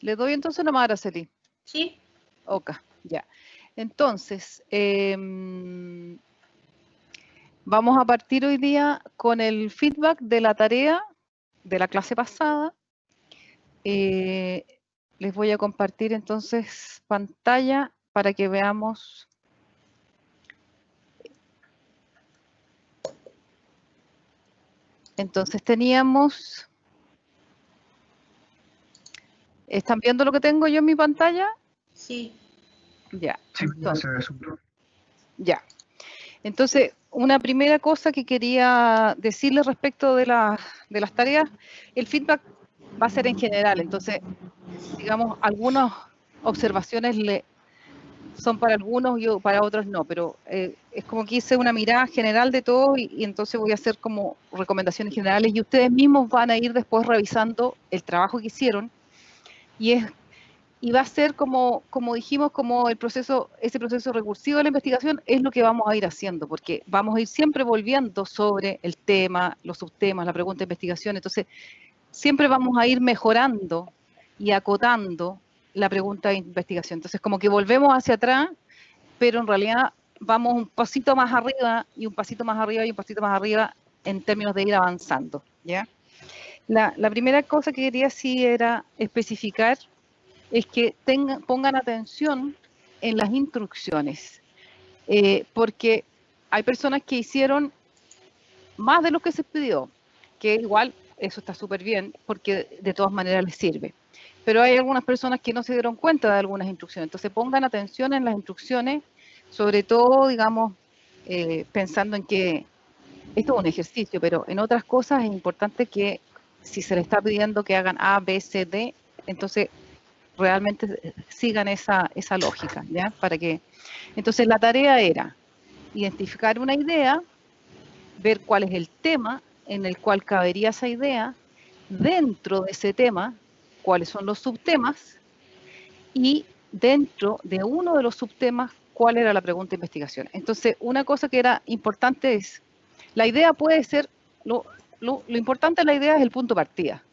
Le doy entonces nomás a Araceli. Sí. Ok, ya. Entonces, vamos a partir hoy día con el feedback de la tarea de la clase pasada. Les voy a compartir entonces pantalla para que veamos. Entonces teníamos... ¿Están viendo lo que tengo yo en mi pantalla? Sí. Ya. Sí, Entonces, se ya. Entonces, una primera cosa que quería decirles respecto de las tareas, el feedback va a ser en general. Entonces, digamos, algunas observaciones son para algunos y para otros no, pero es como que hice una mirada general de todo y entonces voy a hacer como recomendaciones generales y ustedes mismos van a ir después revisando el trabajo que hicieron y va a ser como dijimos, como ese proceso recursivo de la investigación es lo que vamos a ir haciendo, porque vamos a ir siempre volviendo sobre el tema, los subtemas, la pregunta de investigación, entonces siempre vamos a ir mejorando y acotando la pregunta de investigación. Entonces como que volvemos hacia atrás, pero en realidad vamos un pasito más arriba y un pasito más arriba y un pasito más arriba en términos de ir avanzando, ¿ya? La primera cosa que quería sí era especificar es que pongan atención en las instrucciones, porque hay personas que hicieron más de lo que se pidió, que igual eso está súper bien, porque de todas maneras les sirve. Pero hay algunas personas que no se dieron cuenta de algunas instrucciones, entonces pongan atención en las instrucciones, sobre todo, digamos, pensando en que esto es un ejercicio, pero en otras cosas es importante que si se les está pidiendo que hagan A, B, C, D, entonces realmente sigan esa lógica, ¿ya? Entonces la tarea era identificar una idea, ver cuál es el tema en el cual cabería esa idea, dentro de ese tema, cuáles son los subtemas, y dentro de uno de los subtemas, cuál era la pregunta de investigación. Entonces, una cosa que era importante es, la idea puede ser, lo importante de la idea es el punto de partida.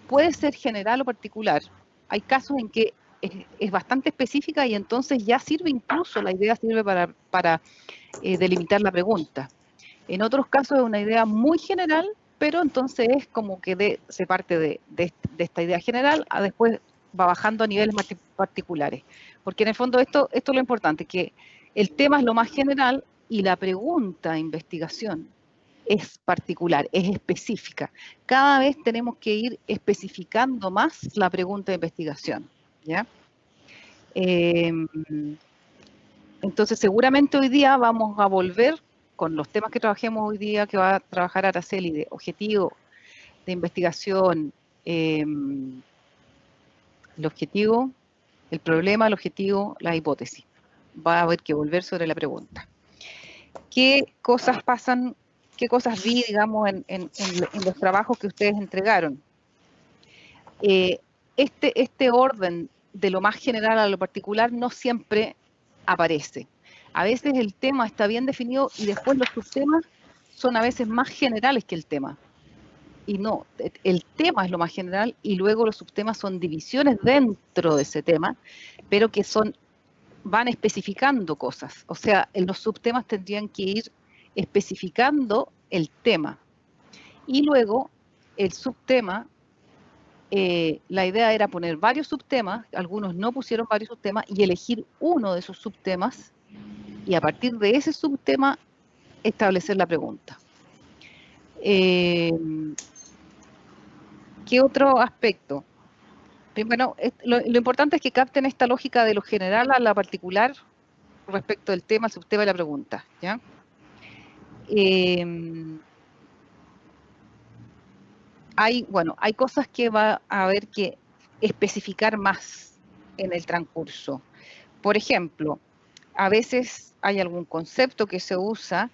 Puede ser general o particular. Hay casos en que es bastante específica y entonces ya sirve, incluso la idea sirve para delimitar la pregunta. En otros casos es una idea muy general, pero entonces es como que se parte de esta idea general a después va bajando a niveles más particulares. Porque en el fondo esto es lo importante, que el tema es lo más general y la pregunta de investigación es particular, es específica. Cada vez tenemos que ir especificando más la pregunta de investigación, ¿ya? Entonces, seguramente hoy día vamos a volver con los temas que trabajemos hoy día, que va a trabajar Araceli, de objetivo, de investigación, el objetivo, el problema, el objetivo, la hipótesis. Va a haber que volver sobre la pregunta. ¿Qué cosas pasan, qué cosas vi, digamos, en los trabajos que ustedes entregaron? Este orden de lo más general a lo particular no siempre aparece. A veces el tema está bien definido y después los subtemas son a veces más generales que el tema. Y no, el tema es lo más general y luego los subtemas son divisiones dentro de ese tema, pero que van especificando cosas. O sea, los subtemas tendrían que ir especificando el tema. Y luego el subtema, la idea era poner varios subtemas, algunos no pusieron varios subtemas, y elegir uno de esos subtemas y a partir de ese subtema establecer la pregunta. ¿Qué otro aspecto? Bueno, lo importante es que capten esta lógica de lo general a la particular respecto del tema, el subtema y la pregunta, ¿ya? Hay cosas que va a haber que especificar más en el transcurso. Por ejemplo, a veces hay algún concepto que se usan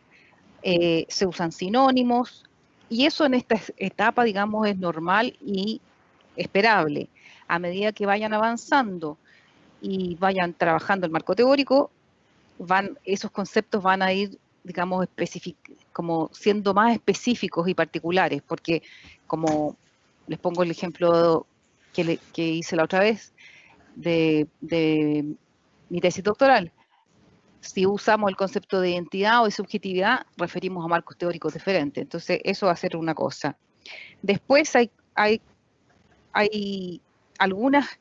sinónimos, y eso en esta etapa, digamos, es normal y esperable. A medida que vayan avanzando y vayan trabajando el marco teórico, esos conceptos van a ir, digamos, como siendo más específicos y particulares, porque como les pongo el ejemplo que hice la otra vez de mi tesis doctoral. Si usamos el concepto de identidad o de subjetividad, referimos a marcos teóricos diferentes. Entonces, eso va a ser una cosa. Después hay algunas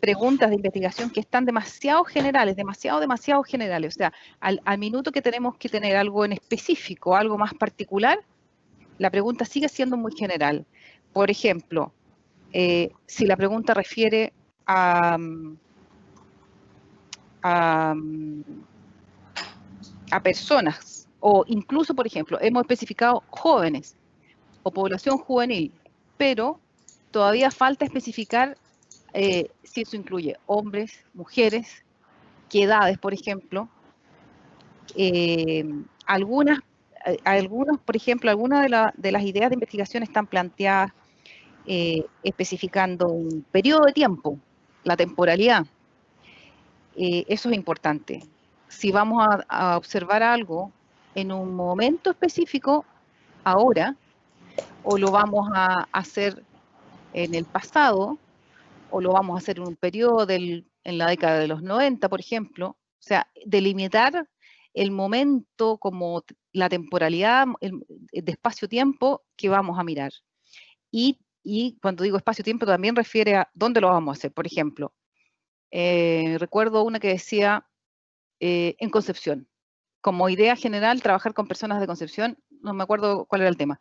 preguntas de investigación que están demasiado generales, demasiado generales. O sea, al minuto que tenemos que tener algo en específico, algo más particular, la pregunta sigue siendo muy general. Por ejemplo, si la pregunta refiere a personas, o incluso, por ejemplo, hemos especificado jóvenes o población juvenil, pero todavía falta especificar si eso incluye hombres, mujeres, qué edades, por ejemplo. Algunos, por ejemplo, algunas de las ideas de investigación están planteadas especificando un periodo de tiempo, la temporalidad. Eso es importante. Si vamos a observar algo en un momento específico, ahora, o lo vamos a hacer en el pasado, o lo vamos a hacer en un periodo en la década de los 90, por ejemplo. O sea, delimitar el momento como la temporalidad de espacio-tiempo que vamos a mirar. Y cuando digo espacio-tiempo también refiere a dónde lo vamos a hacer. Por ejemplo, recuerdo una que decía en Concepción. Como idea general, trabajar con personas de Concepción, no me acuerdo cuál era el tema.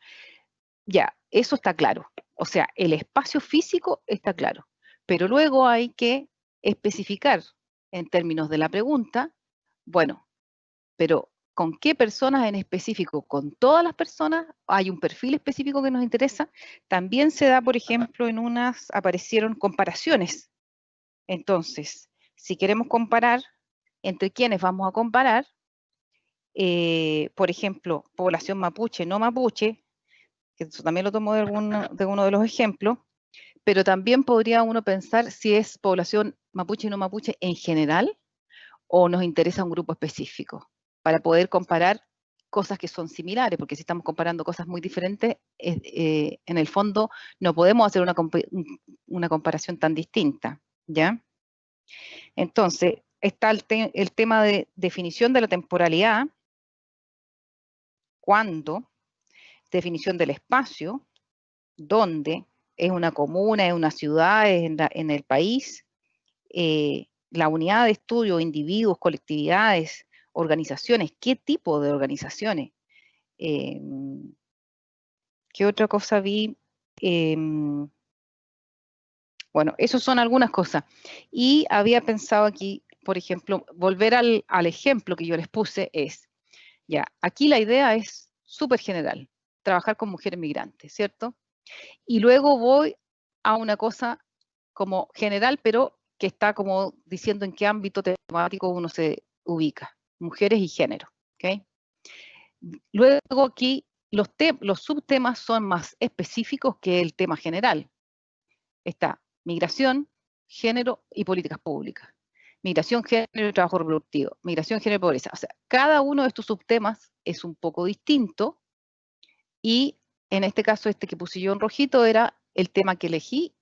Ya, eso está claro. O sea, el espacio físico está claro. Pero luego hay que especificar en términos de la pregunta, bueno, pero ¿con qué personas en específico? ¿Con todas las personas? ¿Hay un perfil específico que nos interesa? También se da, por ejemplo, en unas aparecieron comparaciones. Entonces, si queremos comparar, ¿entre quiénes vamos a comparar? Por ejemplo, población mapuche, no mapuche, que eso también lo tomo de uno de los ejemplos, pero también podría uno pensar si es población mapuche y no mapuche en general o nos interesa un grupo específico, para poder comparar cosas que son similares, porque si estamos comparando cosas muy diferentes, en el fondo no podemos hacer una comparación tan distinta, ¿ya? Entonces, está el tema de definición de la temporalidad, cuándo, definición del espacio, dónde, es una comuna, es una ciudad, es en el país, la unidad de estudio, individuos, colectividades, organizaciones, qué tipo de organizaciones. ¿Qué otra cosa vi? Bueno, esas son algunas cosas. Y había pensado aquí, por ejemplo, volver al ejemplo que yo les puse es, ya, aquí la idea es súper general, trabajar con mujeres migrantes, ¿cierto? Y luego voy a una cosa como general, pero que está como diciendo en qué ámbito temático uno se ubica, mujeres y género, ¿ok? Luego aquí los subtemas son más específicos que el tema general. Está migración, género y políticas públicas. Migración, género y trabajo reproductivo. Migración, género y pobreza. O sea, cada uno de estos subtemas es un poco distinto y en este caso este que puse yo en rojito era el tema que elegí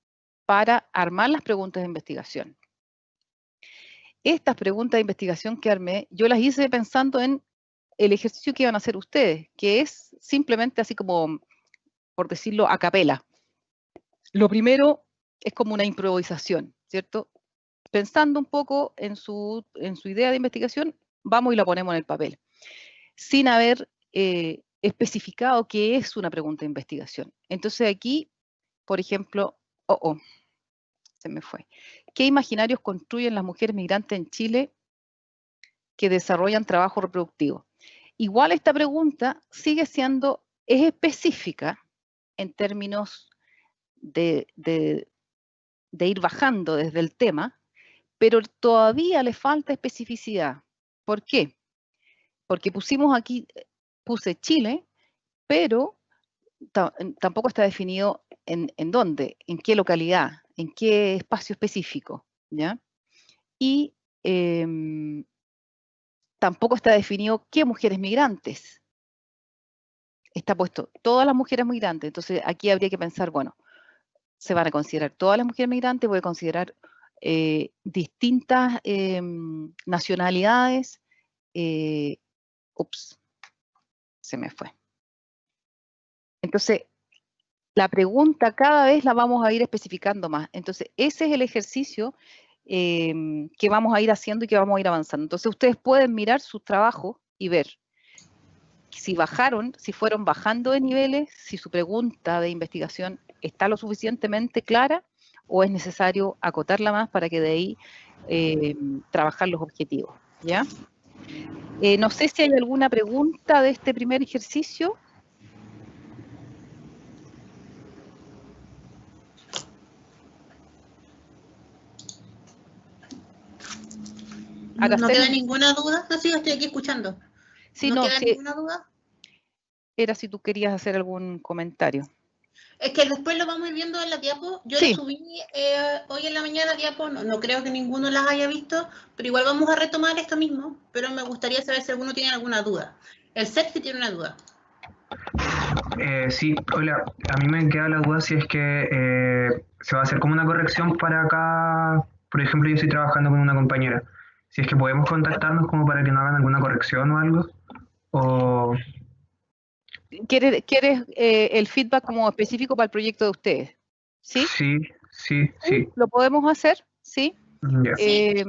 para armar las preguntas de investigación. Estas preguntas de investigación que armé, yo las hice pensando en el ejercicio que iban a hacer ustedes, que es simplemente así como, por decirlo, a capela. Lo primero es como una improvisación, ¿cierto? Pensando un poco en su idea de investigación, vamos y la ponemos en el papel, sin haber especificado qué es una pregunta de investigación. Entonces aquí, por ejemplo, se me fue. ¿Qué imaginarios construyen las mujeres migrantes en Chile que desarrollan trabajo reproductivo? Igual esta pregunta sigue siendo, es específica en términos de ir bajando desde el tema, pero todavía le falta especificidad. ¿Por qué? Porque puse Chile, pero tampoco está definido en dónde, en qué localidad, en qué espacio específico, ¿ya? Y tampoco está definido qué mujeres migrantes. Está puesto todas las mujeres migrantes, entonces aquí habría que pensar, bueno, se van a considerar todas las mujeres migrantes, voy a considerar distintas nacionalidades. Ups, se me fue. Entonces, la pregunta cada vez la vamos a ir especificando más. Entonces, ese es el ejercicio que vamos a ir haciendo y que vamos a ir avanzando. Entonces, ustedes pueden mirar sus trabajos y ver si bajaron, si fueron bajando de niveles, si su pregunta de investigación está lo suficientemente clara o es necesario acotarla más para que de ahí trabajar los objetivos, ¿ya? No sé si hay alguna pregunta de este primer ejercicio. No queda ninguna duda. No, sí, estoy aquí escuchando. Sí, ¿No queda ninguna duda? Era si tú querías hacer algún comentario. Es que después lo vamos a ir viendo en la diapo. Yo le subí hoy en la mañana diapo, no creo que ninguno las haya visto, pero igual vamos a retomar esto mismo, pero me gustaría saber si alguno tiene alguna duda. El Sergio tiene una duda. Sí, hola, a mí me queda la duda si es que se va a hacer como una corrección para acá, por ejemplo, yo estoy trabajando con una compañera, si es que podemos contactarnos como para que no hagan alguna corrección o algo, o... ¿Quieres el feedback como específico para el proyecto de ustedes? ¿Sí? Sí. ¿Lo podemos hacer? ¿Sí? Yeah. Sí.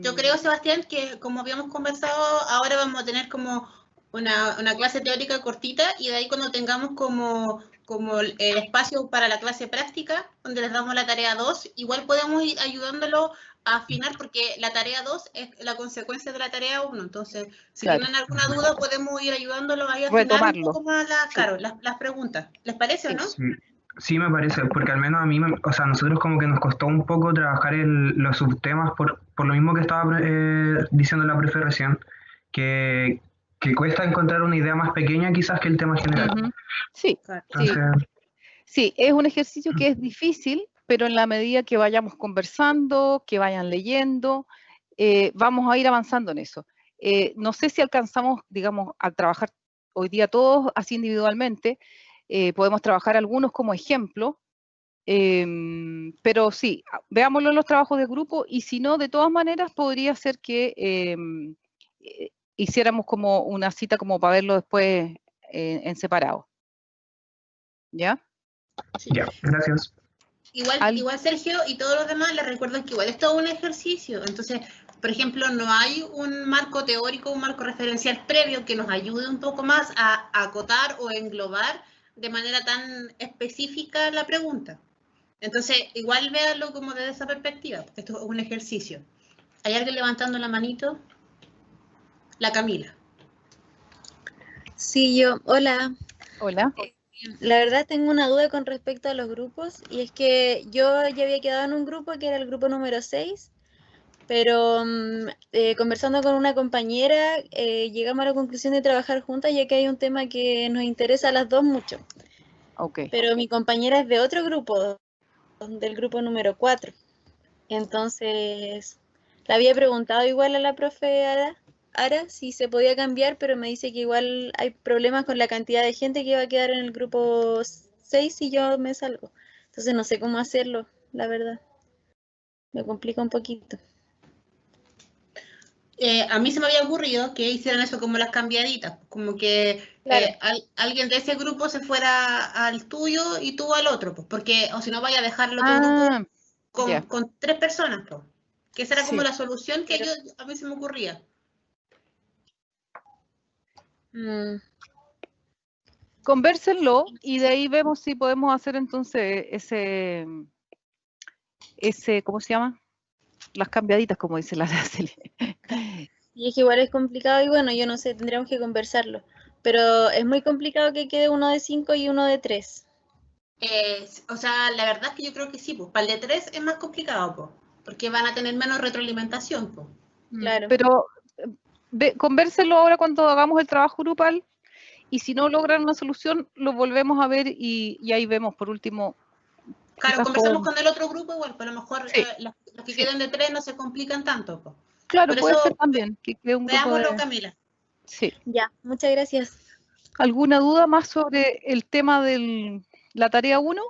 Yo creo, Sebastián, que como habíamos conversado, ahora vamos a tener como una clase teórica cortita y de ahí cuando tengamos como el espacio para la clase práctica, donde les damos la tarea 2, igual podemos ir ayudándolo a afinar porque la tarea 2 es la consecuencia de la tarea 1, entonces si tienen alguna duda podemos ir ayudándolos ahí a afinar un poco más las preguntas. ¿Les parece o no? Sí, me parece, porque al menos a mí, o sea, nosotros como que nos costó un poco trabajar los subtemas por lo mismo que estaba diciendo la profe recién, que cuesta encontrar una idea más pequeña quizás que el tema general. Sí, entonces... sí, es un ejercicio que es difícil, pero en la medida que vayamos conversando, que vayan leyendo, vamos a ir avanzando en eso. No sé si alcanzamos, digamos, a trabajar hoy día todos así individualmente, podemos trabajar algunos como ejemplo, pero sí, veámoslo en los trabajos de grupo y si no, de todas maneras podría ser que hiciéramos como una cita como para verlo después en separado. ¿Ya? Sí. Ya, gracias. Igual Sergio y todos los demás les recuerdo que igual es todo un ejercicio, entonces, por ejemplo, no hay un marco teórico, un marco referencial previo que nos ayude un poco más a acotar o englobar de manera tan específica la pregunta. Entonces, igual véanlo como desde esa perspectiva, porque esto es un ejercicio. ¿Hay alguien levantando la manito? La Camila. Sí, yo. Hola. Hola. La verdad tengo una duda con respecto a los grupos y es que yo ya había quedado en un grupo que era el grupo número 6, pero conversando con una compañera llegamos a la conclusión de trabajar juntas ya que hay un tema que nos interesa a las dos mucho. Okay. Pero mi compañera es de otro grupo, del grupo número 4. Entonces, le había preguntado igual a la profe Ara si se podía cambiar, pero me dice que igual hay problemas con la cantidad de gente que va a quedar en el grupo 6 si yo me salgo. Entonces no sé cómo hacerlo, la verdad. Me complica un poquito. A mí se me había ocurrido que hicieran eso como las cambiaditas, como que Claro. alguien de ese grupo se fuera al tuyo y tú al otro, pues, porque o si no vaya a dejarlo tu grupo con 3 personas, pues. Que esa era como la solución que a mí se me ocurría. Convérsenlo y de ahí vemos si podemos hacer entonces ese ¿cómo se llama? Las cambiaditas, como dice la Araceli. Y es que igual es complicado y bueno, yo no sé, tendríamos que conversarlo. Pero es muy complicado que quede uno de 5 y uno de 3. O sea, la verdad es que yo creo que sí, pues para el de 3 es más complicado, pues, porque van a tener menos retroalimentación, pues. Claro. Pero convérsenlo ahora cuando hagamos el trabajo grupal y si no logran una solución, lo volvemos a ver y ahí vemos por último. Claro, conversamos con el otro grupo igual, pero a lo mejor los que queden de 3 no se complican tanto, pues. Claro, puede ser también que quede un grupo veámoslo, Camila. Sí. Ya, muchas gracias. ¿Alguna duda más sobre el tema de la tarea 1?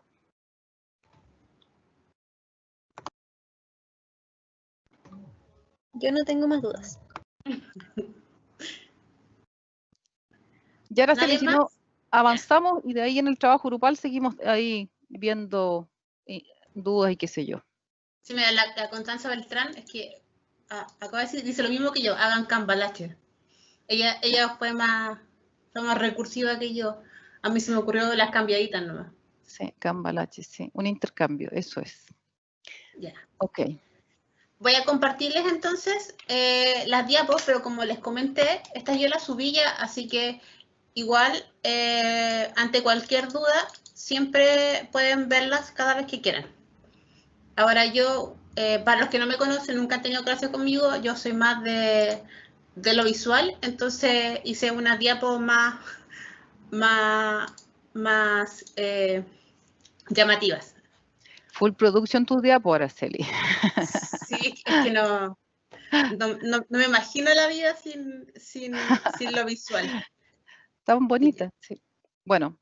Yo no tengo más dudas. Y ahora, ¿Nadie si más? no, avanzamos y de ahí en el trabajo grupal seguimos ahí viendo dudas y qué sé yo. Sí, mira, la Constanza Beltrán es que acaba de decir, dice lo mismo que yo, hagan cambalache. Ella fue más recursiva que yo. A mí se me ocurrió las cambiaditas nomás. Sí, cambalache, sí. Un intercambio, eso es. Ya. Ok. Voy a compartirles entonces las diapos, pero como les comenté, estas yo las subí ya, así que igual, ante cualquier duda, siempre pueden verlas cada vez que quieran. Ahora yo, para los que no me conocen, nunca han tenido clase conmigo, yo soy más de lo visual, entonces hice unas diapos más llamativas. Full production tu día por Araceli. Sí, es que no me imagino la vida sin lo visual. Tan bonita, sí. Bueno.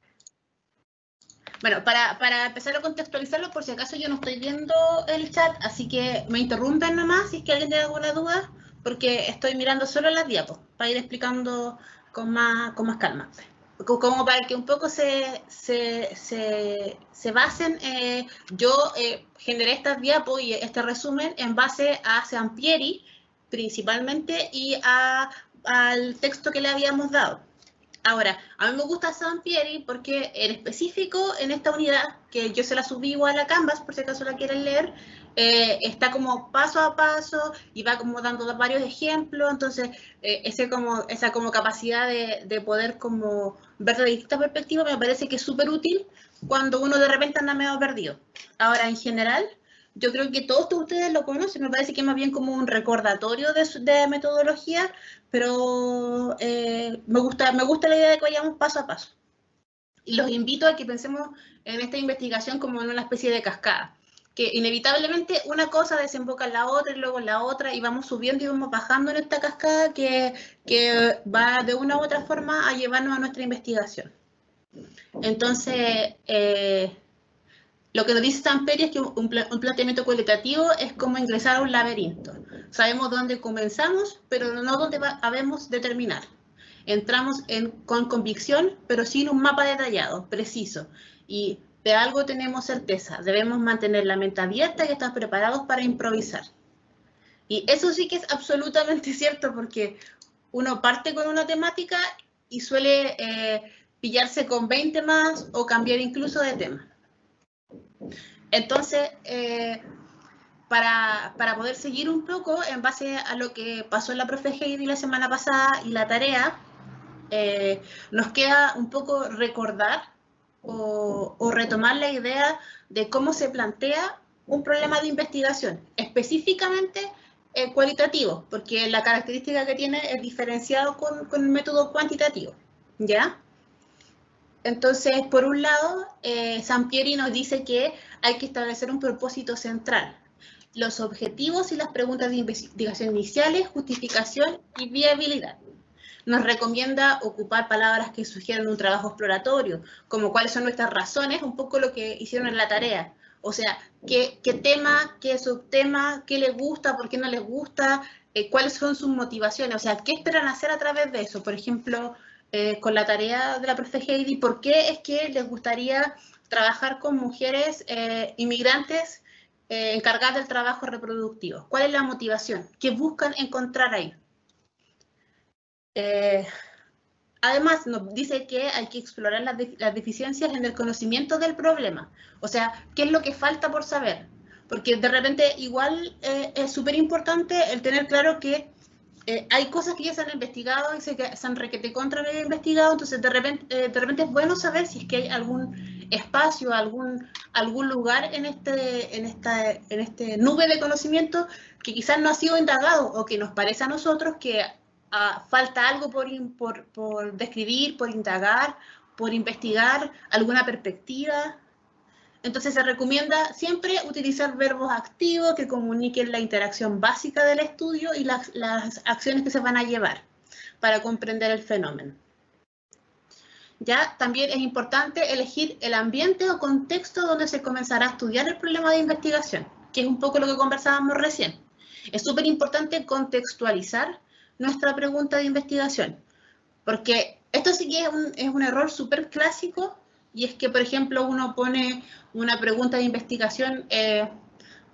Bueno, para empezar a contextualizarlo, por si acaso yo no estoy viendo el chat, así que me interrumpen nomás si es que alguien tiene alguna duda, porque estoy mirando solo las diapos, para ir explicando con más calma. Como para que un poco se basen, yo generé estas diapos y este resumen en base a Sampieri, principalmente, y al texto que le habíamos dado. Ahora, a mí me gusta Sampieri porque en específico en esta unidad, que yo se la subí igual a Canvas, por si acaso la quieren leer, está como paso a paso y va como dando varios ejemplos, entonces esa como capacidad de poder como ver de distintas perspectivas me parece que es súper útil cuando uno de repente anda medio perdido. Ahora, en general, yo creo que todos ustedes lo conocen, me parece que es más bien como un recordatorio de metodología, pero me gusta la idea de que vayamos paso a paso. Y los invito a que pensemos en esta investigación como en una especie de cascada, que inevitablemente una cosa desemboca en la otra y luego en la otra, y vamos subiendo y vamos bajando en esta cascada que va de una u otra forma a llevarnos a nuestra investigación. Entonces, lo que nos dice Sampieri es que un planteamiento cualitativo es como ingresar a un laberinto. Sabemos dónde comenzamos, pero no dónde habemos de terminar. Entramos con convicción, pero sin un mapa detallado, preciso. Y de algo tenemos certeza. Debemos mantener la mente abierta y estar preparados para improvisar. Y eso sí que es absolutamente cierto, porque uno parte con una temática y suele pillarse con 20 más o cambiar incluso de tema. Entonces, para poder seguir un poco en base a lo que pasó en la profe Heidi la semana pasada y la tarea, nos queda un poco recordar o retomar la idea de cómo se plantea un problema de investigación, específicamente cualitativo, porque la característica que tiene es diferenciado con el método cuantitativo, ¿ya? Entonces, por un lado, Sampieri nos dice que hay que establecer un propósito central, los objetivos y las preguntas de investigación iniciales, justificación y viabilidad. Nos recomienda ocupar palabras que sugieren un trabajo exploratorio, como cuáles son nuestras razones, un poco lo que hicieron en la tarea. O sea, qué tema, qué subtema, qué les gusta, por qué no les gusta, cuáles son sus motivaciones, o sea, qué esperan hacer a través de eso. Por ejemplo, con la tarea de la profe Heidi, ¿por qué es que les gustaría trabajar con mujeres inmigrantes encargadas del trabajo reproductivo? ¿Cuál es la motivación? ¿Qué buscan encontrar ahí? Además, nos dice que hay que explorar las deficiencias en el conocimiento del problema. O sea, ¿qué es lo que falta por saber? Porque de repente igual es súper importante el tener claro que hay cosas que ya se han investigado y se han requete contra investigado, entonces de repente es bueno saber si es que hay algún espacio, algún lugar en este nube de conocimiento que quizás no ha sido indagado o que nos parece a nosotros que falta algo por describir, por indagar, por investigar, alguna perspectiva. Entonces se recomienda siempre utilizar verbos activos que comuniquen la interacción básica del estudio y las acciones que se van a llevar para comprender el fenómeno. Ya también es importante elegir el ambiente o contexto donde se comenzará a estudiar el problema de investigación, que es un poco lo que conversábamos recién. Es súper importante contextualizar nuestra pregunta de investigación, porque esto sí que es un error súper clásico, y es que, por ejemplo, uno pone una pregunta de investigación,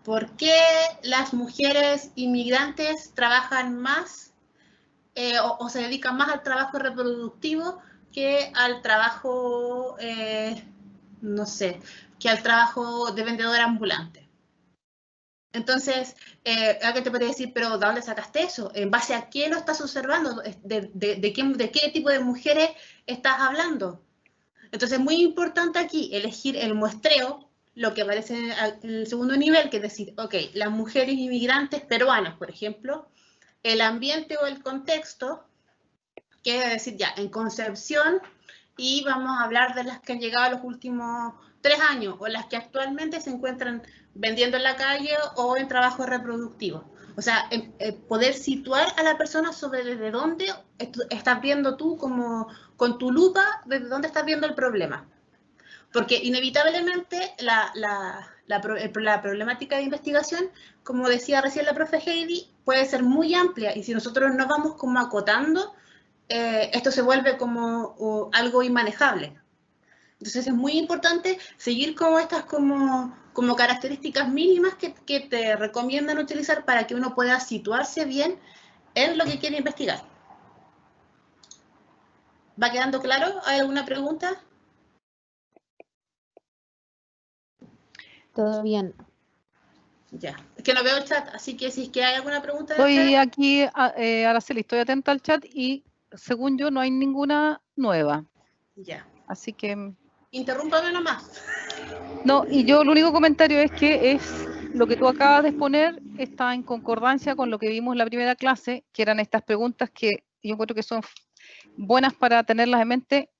¿por qué las mujeres inmigrantes trabajan más o se dedican más al trabajo reproductivo que al trabajo, no sé, que al trabajo de vendedor ambulante? Entonces, alguien te podría decir, pero ¿de dónde sacaste eso? ¿En base a qué lo estás observando? ¿De qué tipo de mujeres estás hablando? Entonces, es muy importante aquí elegir el muestreo, lo que aparece en el segundo nivel, que es decir, ok, las mujeres inmigrantes peruanas, por ejemplo, el ambiente o el contexto, que es decir, ya, en Concepción, y vamos a hablar de las que han llegado los últimos 3 años, o las que actualmente se encuentran vendiendo en la calle o en trabajo reproductivo. O sea, poder situar a la persona sobre desde dónde estás viendo tú, como con tu lupa, desde dónde estás viendo el problema. Porque inevitablemente la problemática de investigación, como decía recién la profe Heidi, puede ser muy amplia, y si nosotros no vamos como acotando, esto se vuelve como algo inmanejable. Entonces es muy importante seguir como estas como características mínimas que te recomiendan utilizar para que uno pueda situarse bien en lo que quiere investigar. ¿Va quedando claro? ¿Hay alguna pregunta? Todo bien. Ya, es que no veo el chat, así que si es que hay alguna pregunta del Estoy chat. aquí, Araceli, estoy atenta al chat y según yo no hay ninguna nueva. Ya. Así que... Interrúmpame nomás. No, y yo el único comentario es que lo que tú acabas de exponer está en concordancia con lo que vimos en la primera clase, que eran estas preguntas que yo encuentro que son buenas para tenerlas en mente,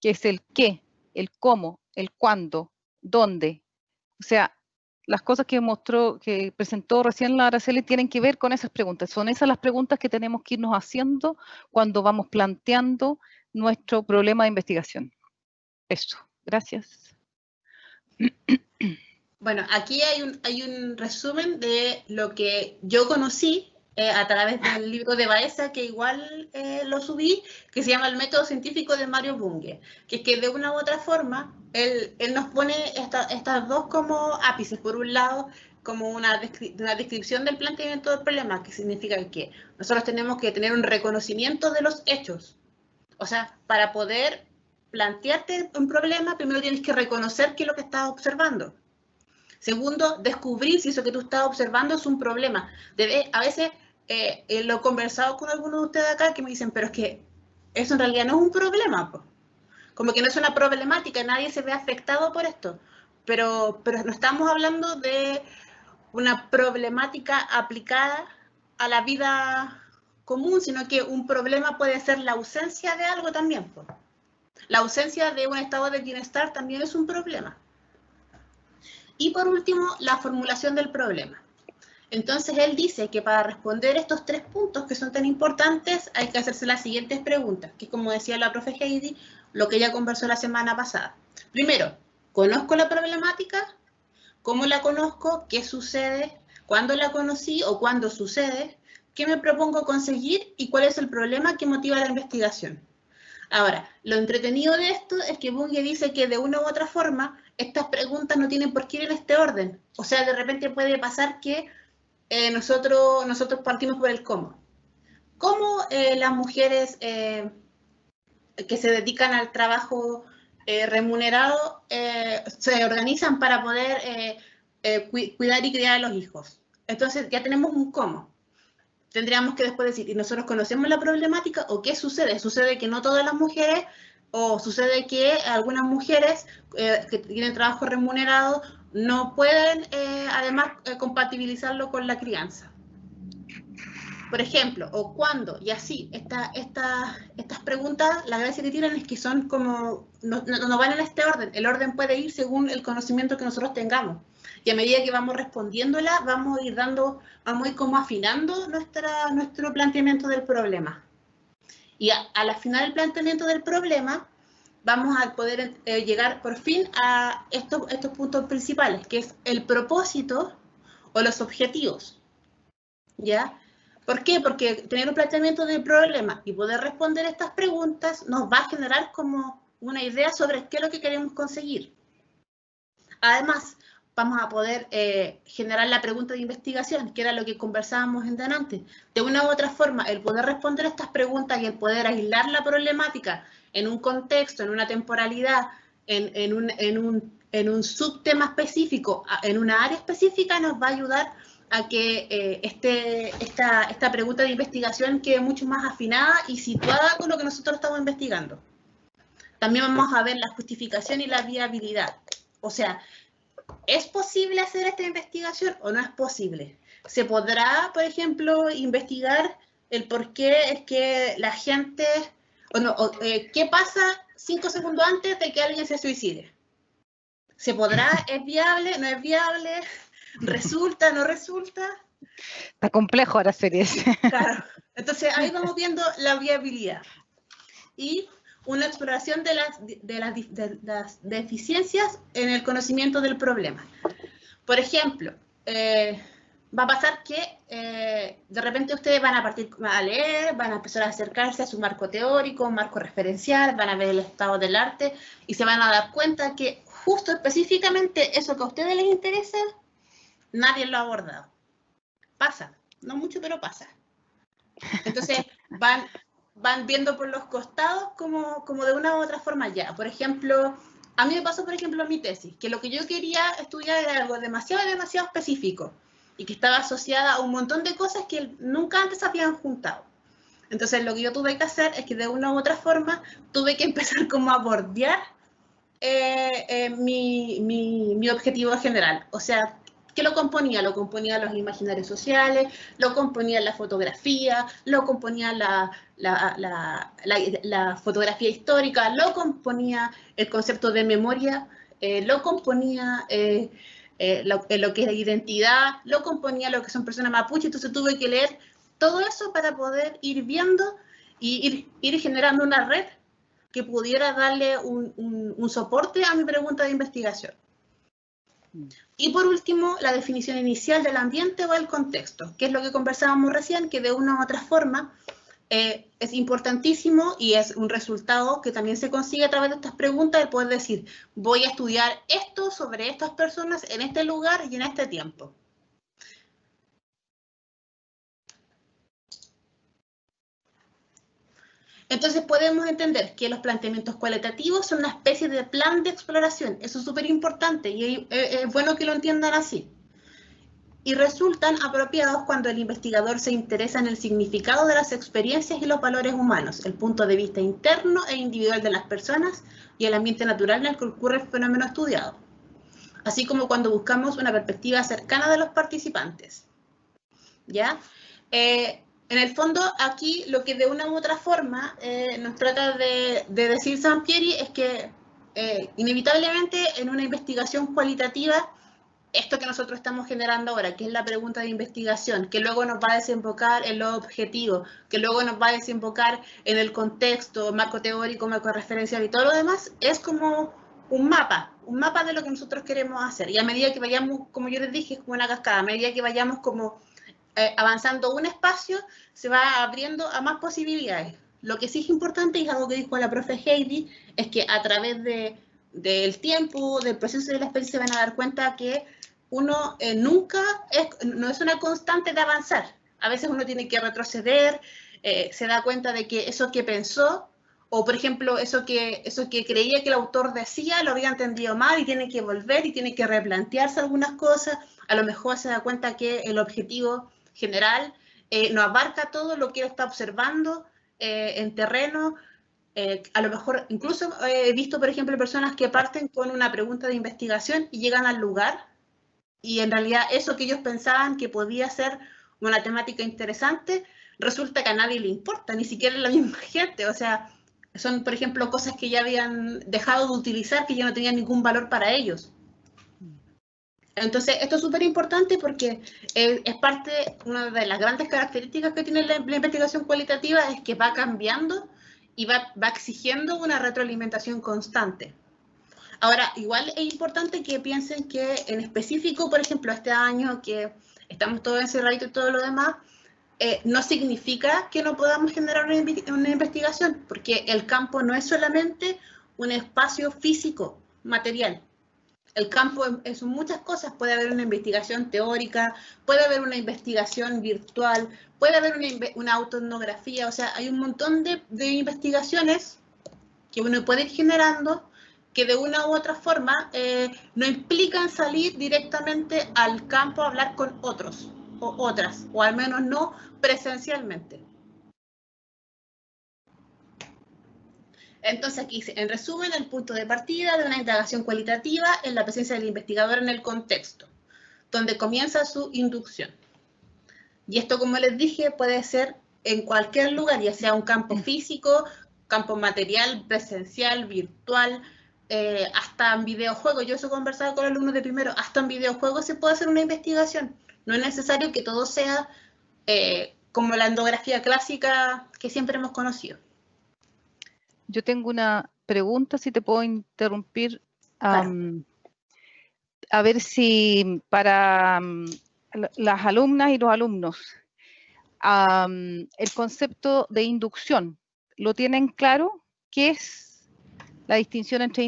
que es el qué, el cómo, el cuándo, dónde. O sea, las cosas que presentó recién la Araceli tienen que ver con esas preguntas. Son esas las preguntas que tenemos que irnos haciendo cuando vamos planteando nuestro problema de investigación. Eso, gracias. Bueno, aquí hay un resumen de lo que yo conocí a través del libro de Baeza, que igual lo subí, que se llama El método científico de Mario Bunge, que es que de una u otra forma él nos pone estas dos como ápices. Por un lado, como una descripción del planteamiento del problema, que significa que nosotros tenemos que tener un reconocimiento de los hechos. O sea, para poder plantearte un problema, primero tienes que reconocer qué es lo que estás observando. Segundo, descubrir si eso que tú estás observando es un problema. A veces lo he conversado con algunos de ustedes acá que me dicen, pero es que eso en realidad no es un problema. Como que no es una problemática, nadie se ve afectado por esto. Pero no estamos hablando de una problemática aplicada a la vida común, sino que un problema puede ser la ausencia de algo también. La ausencia de un estado de bienestar también es un problema. Y por último, la formulación del problema. Entonces él dice que para responder estos 3 puntos que son tan importantes hay que hacerse las siguientes preguntas, que como decía la profe Heidi, lo que ella conversó la semana pasada. Primero, ¿conozco la problemática? ¿Cómo la conozco? ¿Qué sucede? ¿Cuándo la conocí o cuándo sucede? ¿Qué me propongo conseguir? ¿Y cuál es el problema que motiva la investigación? Ahora, lo entretenido de esto es que Bunge dice que de una u otra forma estas preguntas no tienen por qué ir en este orden. O sea, de repente puede pasar que nosotros partimos por el cómo. ¿Cómo las mujeres que se dedican al trabajo remunerado se organizan para poder cuidar y criar a los hijos? Entonces ya tenemos un cómo. Tendríamos que después decir, ¿y nosotros conocemos la problemática o qué sucede? ¿Sucede que no todas las mujeres o sucede que algunas mujeres que tienen trabajo remunerado no pueden además compatibilizarlo con la crianza? Por ejemplo, o cuándo, y así, estas preguntas, la gracia que tienen es que son como, no van en este orden, el orden puede ir según el conocimiento que nosotros tengamos. Y a medida que vamos respondiéndola, vamos a ir como afinando nuestro planteamiento del problema. Y al afinar el planteamiento del problema, vamos a poder llegar por fin a estos puntos principales, que es el propósito o los objetivos. ¿Ya? ¿Por qué? Porque tener un planteamiento del problema y poder responder estas preguntas nos va a generar como una idea sobre qué es lo que queremos conseguir. Además, vamos a poder generar la pregunta de investigación, que era lo que conversábamos en delante. De una u otra forma, el poder responder estas preguntas y el poder aislar la problemática en un contexto, en una temporalidad, en un subtema específico, en una área específica, nos va a ayudar a que esta pregunta de investigación quede mucho más afinada y situada con lo que nosotros estamos investigando. También vamos a ver la justificación y la viabilidad. O sea, ¿es posible hacer esta investigación o no es posible? ¿Se podrá, por ejemplo, investigar el por qué es que la gente, qué pasa 5 segundos antes de que alguien se suicide? ¿Se podrá? ¿Es viable? ¿No es viable? ¿Resulta? ¿No resulta? Está complejo ahora hacer eso. Claro. Entonces ahí vamos viendo la viabilidad. Y una exploración de las deficiencias en el conocimiento del problema. Por ejemplo, va a pasar que de repente ustedes van a partir a leer, van a empezar a acercarse a su marco teórico, marco referencial, van a ver el estado del arte y se van a dar cuenta que justo específicamente eso que a ustedes les interesa, nadie lo ha abordado. Pasa, no mucho, pero pasa. Entonces van viendo por los costados como de una u otra forma ya. Por ejemplo, a mí me pasó, por ejemplo, en mi tesis, que lo que yo quería estudiar era algo demasiado específico y que estaba asociada a un montón de cosas que nunca antes habían juntado. Entonces, lo que yo tuve que hacer es que de una u otra forma tuve que empezar como a bordear mi objetivo general. O sea, ¿qué lo componía? Lo componía los imaginarios sociales, lo componía la fotografía, lo componía la fotografía histórica, lo componía el concepto de memoria, lo componía lo que es identidad, lo componía lo que son personas mapuche. Entonces tuve que leer todo eso para poder ir viendo y ir generando una red que pudiera darle un soporte a mi pregunta de investigación. Y por último, la definición inicial del ambiente o el contexto, que es lo que conversábamos recién, que de una u otra forma es importantísimo y es un resultado que también se consigue a través de estas preguntas, el poder decir, voy a estudiar esto sobre estas personas en este lugar y en este tiempo. Entonces podemos entender que los planteamientos cualitativos son una especie de plan de exploración. Eso es súper importante y es bueno que lo entiendan así. Y resultan apropiados cuando el investigador se interesa en el significado de las experiencias y los valores humanos, el punto de vista interno e individual de las personas y el ambiente natural en el que ocurre el fenómeno estudiado. Así como cuando buscamos una perspectiva cercana de los participantes. ¿Ya? En el fondo, aquí lo que de una u otra forma nos trata de decir Sampieri es que inevitablemente en una investigación cualitativa, esto que nosotros estamos generando ahora, que es la pregunta de investigación, que luego nos va a desembocar en los objetivos, que luego nos va a desembocar en el contexto, marco teórico, marco referencial y todo lo demás, es como un mapa de lo que nosotros queremos hacer. Y a medida que vayamos, como yo les dije, es como una cascada, a medida que vayamos como avanzando un espacio, se va abriendo a más posibilidades. Lo que sí es importante, y es algo que dijo la profe Heidi, es que a través del tiempo, del proceso de la experiencia, se van a dar cuenta que uno nunca no es una constante de avanzar. A veces uno tiene que retroceder, se da cuenta de que eso que pensó, o por ejemplo, eso que creía que el autor decía, lo había entendido mal y tiene que volver y tiene que replantearse algunas cosas. A lo mejor se da cuenta que el objetivo general no abarca todo lo que él está observando en terreno. A lo mejor incluso he visto, por ejemplo, personas que parten con una pregunta de investigación y llegan al lugar y en realidad eso que ellos pensaban que podía ser una temática interesante, resulta que a nadie le importa, ni siquiera a la misma gente. O sea, son, por ejemplo, cosas que ya habían dejado de utilizar, que ya no tenían ningún valor para ellos. Entonces, esto es súper importante porque es parte, una de las grandes características que tiene la investigación cualitativa es que va cambiando y va exigiendo una retroalimentación constante. Ahora, igual es importante que piensen que en específico, por ejemplo, este año que estamos todos encerraditos y todo lo demás, no significa que no podamos generar una investigación, porque el campo no es solamente un espacio físico, material. El campo es muchas cosas, puede haber una investigación teórica, puede haber una investigación virtual, puede haber una autoetnografía, o sea, hay un montón de investigaciones que uno puede ir generando que de una u otra forma no implican salir directamente al campo a hablar con otros o otras, o al menos no presencialmente. Entonces aquí, en resumen, el punto de partida de una indagación cualitativa es la presencia del investigador en el contexto, donde comienza su inducción. Y esto, como les dije, puede ser en cualquier lugar, ya sea un campo físico, campo material, presencial, virtual, hasta en videojuegos. Yo eso he conversado con alumnos de primero, hasta en videojuegos se puede hacer una investigación. No es necesario que todo sea como la etnografía clásica que siempre hemos conocido. Yo tengo una pregunta, si te puedo interrumpir. Claro. A ver si para las alumnas y los alumnos, el concepto de inducción, ¿lo tienen claro? ¿Qué es la distinción entre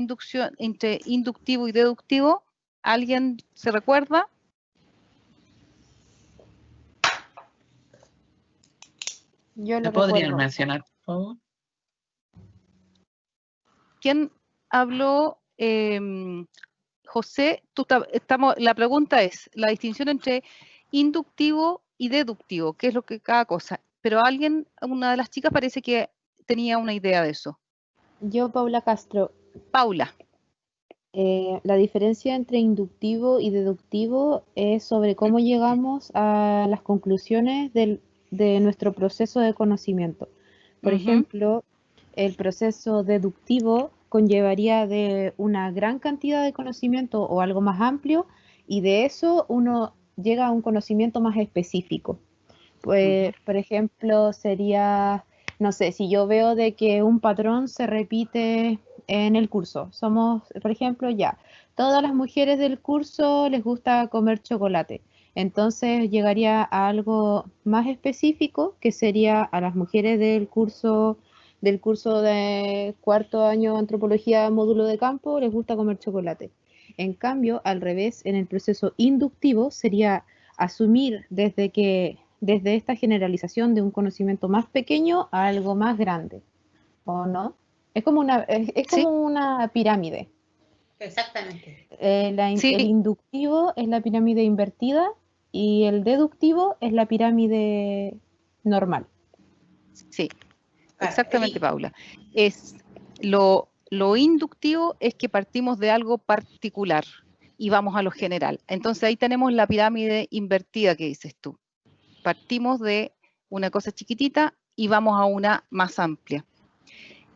inductivo y deductivo? ¿Alguien se recuerda? Yo lo ¿Me podrían recuerdo. mencionar, por favor? ¿Quién habló? José, la pregunta es la distinción entre inductivo y deductivo, qué es lo que cada cosa. Pero una de las chicas parece que tenía una idea de eso. Yo, Paula Castro. Paula. La diferencia entre inductivo y deductivo es sobre cómo llegamos a las conclusiones de nuestro proceso de conocimiento. Por ejemplo, el proceso deductivo conllevaría de una gran cantidad de conocimiento o algo más amplio, y de eso uno llega a un conocimiento más específico. Pues, por ejemplo, sería, no sé, si yo veo de que un patrón se repite en el curso. Somos, por ejemplo, todas las mujeres del curso les gusta comer chocolate. Entonces llegaría a algo más específico, que sería a las mujeres del curso de cuarto año antropología módulo de campo les gusta comer chocolate. En cambio, al revés, en el proceso inductivo sería asumir desde esta generalización de un conocimiento más pequeño a algo más grande, ¿o no? Es como una pirámide. Exactamente. El inductivo es la pirámide invertida y el deductivo es la pirámide normal. Sí, exactamente, Paula. Lo inductivo es que partimos de algo particular y vamos a lo general. Entonces ahí tenemos la pirámide invertida que dices tú. Partimos de una cosa chiquitita y vamos a una más amplia.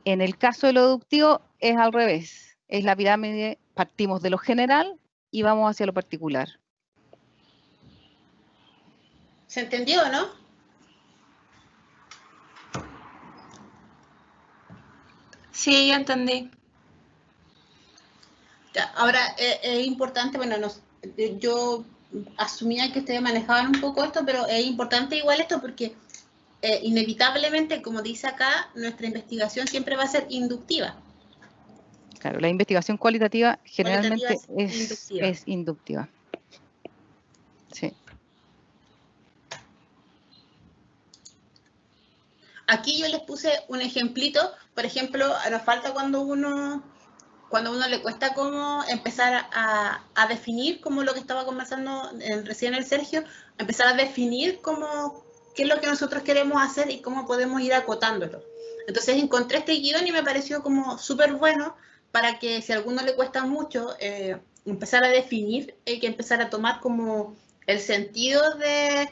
En el caso de lo deductivo es al revés. Es la pirámide, partimos de lo general y vamos hacia lo particular. ¿Se entendió, no? Sí, ya entendí. Ahora, es importante, bueno, yo asumía que ustedes manejaban un poco esto, pero es importante igual esto porque inevitablemente, como dice acá, nuestra investigación siempre va a ser inductiva. Claro, la investigación cualitativa generalmente es inductiva. Sí. Aquí yo les puse un ejemplito, por ejemplo, nos falta cuando uno le cuesta como empezar a definir, como lo que estaba conversando recién el Sergio, empezar a definir como qué es lo que nosotros queremos hacer y cómo podemos ir acotándolo. Entonces encontré este guión y me pareció como súper bueno para que si a alguno le cuesta mucho empezar a definir, hay que empezar a tomar como el sentido de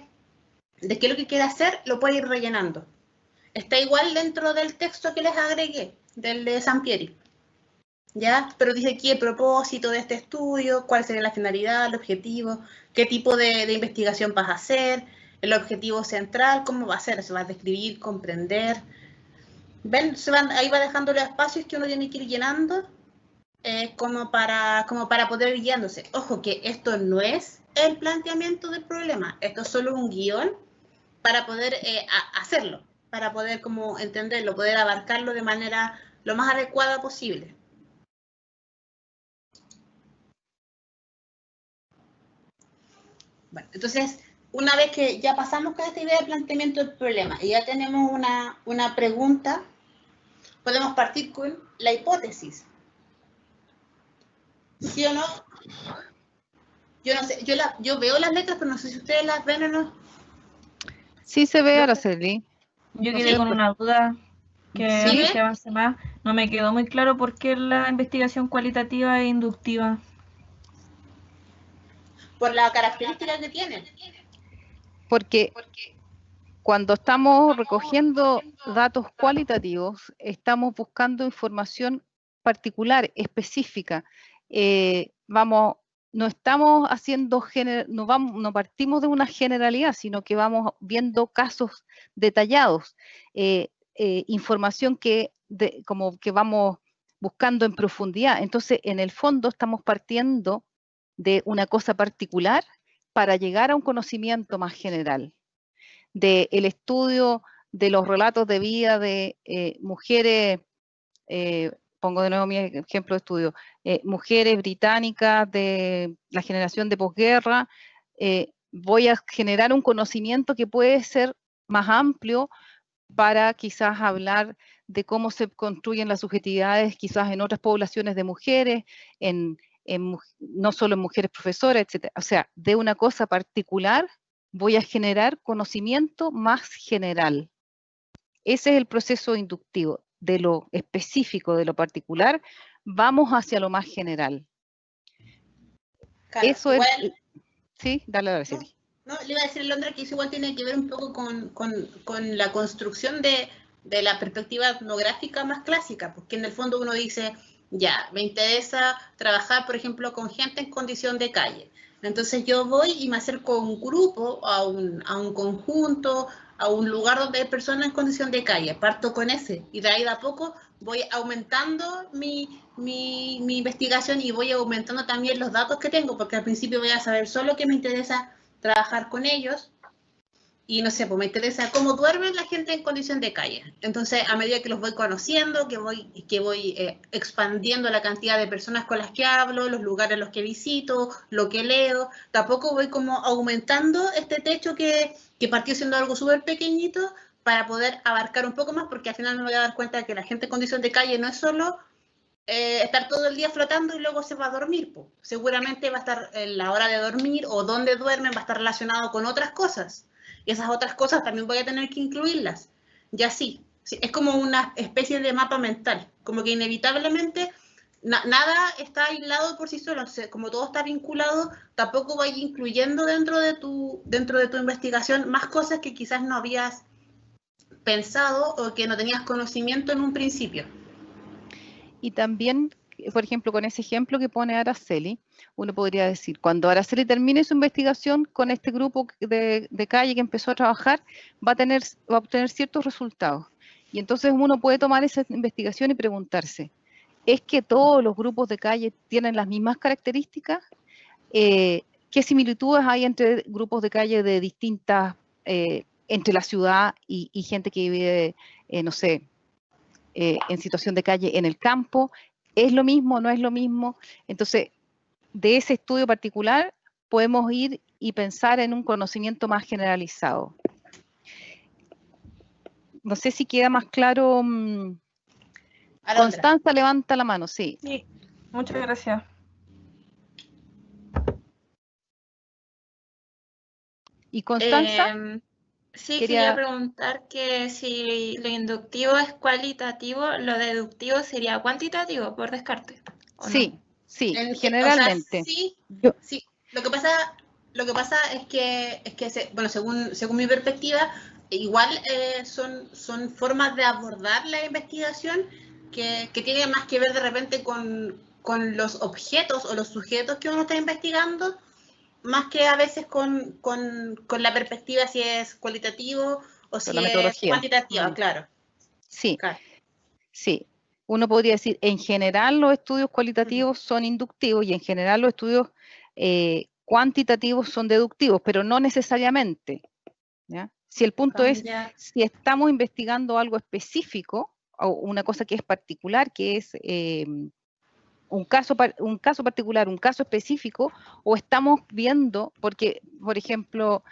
qué es lo que quiere hacer, lo puede ir rellenando. Está igual dentro del texto que les agregué, del de Sampieri. ¿Ya? Pero dice aquí el propósito de este estudio, cuál sería la finalidad, el objetivo, qué tipo de investigación vas a hacer, el objetivo central, cómo va a ser, se va a describir, comprender. ¿Ven? Ahí va dejando los espacios que uno tiene que ir llenando como para poder ir guiándose. Ojo, que esto no es el planteamiento del problema, esto es solo un guión para poder hacerlo, para poder como entenderlo, poder abarcarlo de manera lo más adecuada posible. Bueno, entonces, una vez que ya pasamos con esta idea de planteamiento del problema y ya tenemos una pregunta, podemos partir con la hipótesis. ¿Sí o no? Yo no sé, yo veo las letras, pero no sé si ustedes las ven o no. Sí se ve, Araceli. Yo No quedé sé, con una duda que ¿Sí? antes que avance más, no me quedó muy claro por qué la investigación cualitativa e inductiva. Por la característica que tienen. porque cuando estamos recogiendo datos cualitativos, estamos buscando información particular, específica. No estamos haciendo, no partimos de una generalidad, sino que vamos viendo casos detallados, información como que vamos buscando en profundidad. Entonces, en el fondo, estamos partiendo de una cosa particular para llegar a un conocimiento más general. Del estudio de los relatos de vida de mujeres, pongo de nuevo mi ejemplo de estudio, mujeres británicas de la generación de posguerra, voy a generar un conocimiento que puede ser más amplio para quizás hablar de cómo se construyen las subjetividades quizás en otras poblaciones de mujeres, no solo en mujeres profesoras, etc. O sea, de una cosa particular voy a generar conocimiento más general. Ese es el proceso inductivo. De lo específico, de lo particular, vamos hacia lo más general. Claro, Eso igual, es... Sí, dale a decir. No, le iba a decir a Londra que eso igual tiene que ver un poco con la construcción de la perspectiva etnográfica más clásica, porque en el fondo uno dice, ya, me interesa trabajar, por ejemplo, con gente en condición de calle. Entonces yo voy y me acerco a un grupo, a un conjunto, a un lugar donde hay personas en condición de calle. Parto con ese y de ahí de a poco voy aumentando mi investigación y voy aumentando también los datos que tengo, porque al principio voy a saber solo que me interesa trabajar con ellos y no sé, pues me interesa cómo duermen la gente en condición de calle. Entonces, a medida que los voy conociendo, que voy expandiendo la cantidad de personas con las que hablo, los lugares a los que visito, lo que leo, tampoco voy como aumentando este techo que partió siendo algo súper pequeñito para poder abarcar un poco más, porque al final me voy a dar cuenta de que la gente en condición de calle no es solo estar todo el día flotando y luego se va a dormir. Pues. Seguramente va a estar en la hora de dormir o donde duermen va a estar relacionado con otras cosas. Y esas otras cosas también voy a tener que incluirlas. Y así, es como una especie de mapa mental, como que inevitablemente nada está aislado por sí solo, o sea, como todo está vinculado, tampoco vaya incluyendo dentro de tu investigación más cosas que quizás no habías pensado o que no tenías conocimiento en un principio. Y también, por ejemplo, con ese ejemplo que pone Araceli, uno podría decir, cuando Araceli termine su investigación con este grupo de calle que empezó a trabajar, va a obtener ciertos resultados. Y entonces uno puede tomar esa investigación y preguntarse, ¿es que todos los grupos de calle tienen las mismas características? ¿Qué similitudes hay entre grupos de calle de distintas, entre la ciudad y gente que vive, no sé, en situación de calle en el campo? ¿Es lo mismo? ¿No es lo mismo? Entonces, de ese estudio particular podemos ir y pensar en un conocimiento más generalizado. No sé si queda más claro. Constanza levanta la mano, sí. Sí, muchas gracias. ¿Y Constanza? Sí, quería preguntar que si lo inductivo es cualitativo, lo deductivo sería cuantitativo, por descarte. Sí, no? Sí, generalmente. O sea, sí. Lo que pasa es que bueno, según mi perspectiva, igual son formas de abordar la investigación que tienen más que ver de repente con los objetos o los sujetos que uno está investigando, más que a veces con la perspectiva si es cualitativo o si es cuantitativo, claro. Sí, claro. Sí. uno podría decir, en general los estudios cualitativos son inductivos y en general los estudios cuantitativos son deductivos, pero no necesariamente, ¿ya? Si el punto es, si estamos investigando algo específico, o una cosa que es particular, que es un caso particular, un caso específico, o estamos viendo, porque, por ejemplo,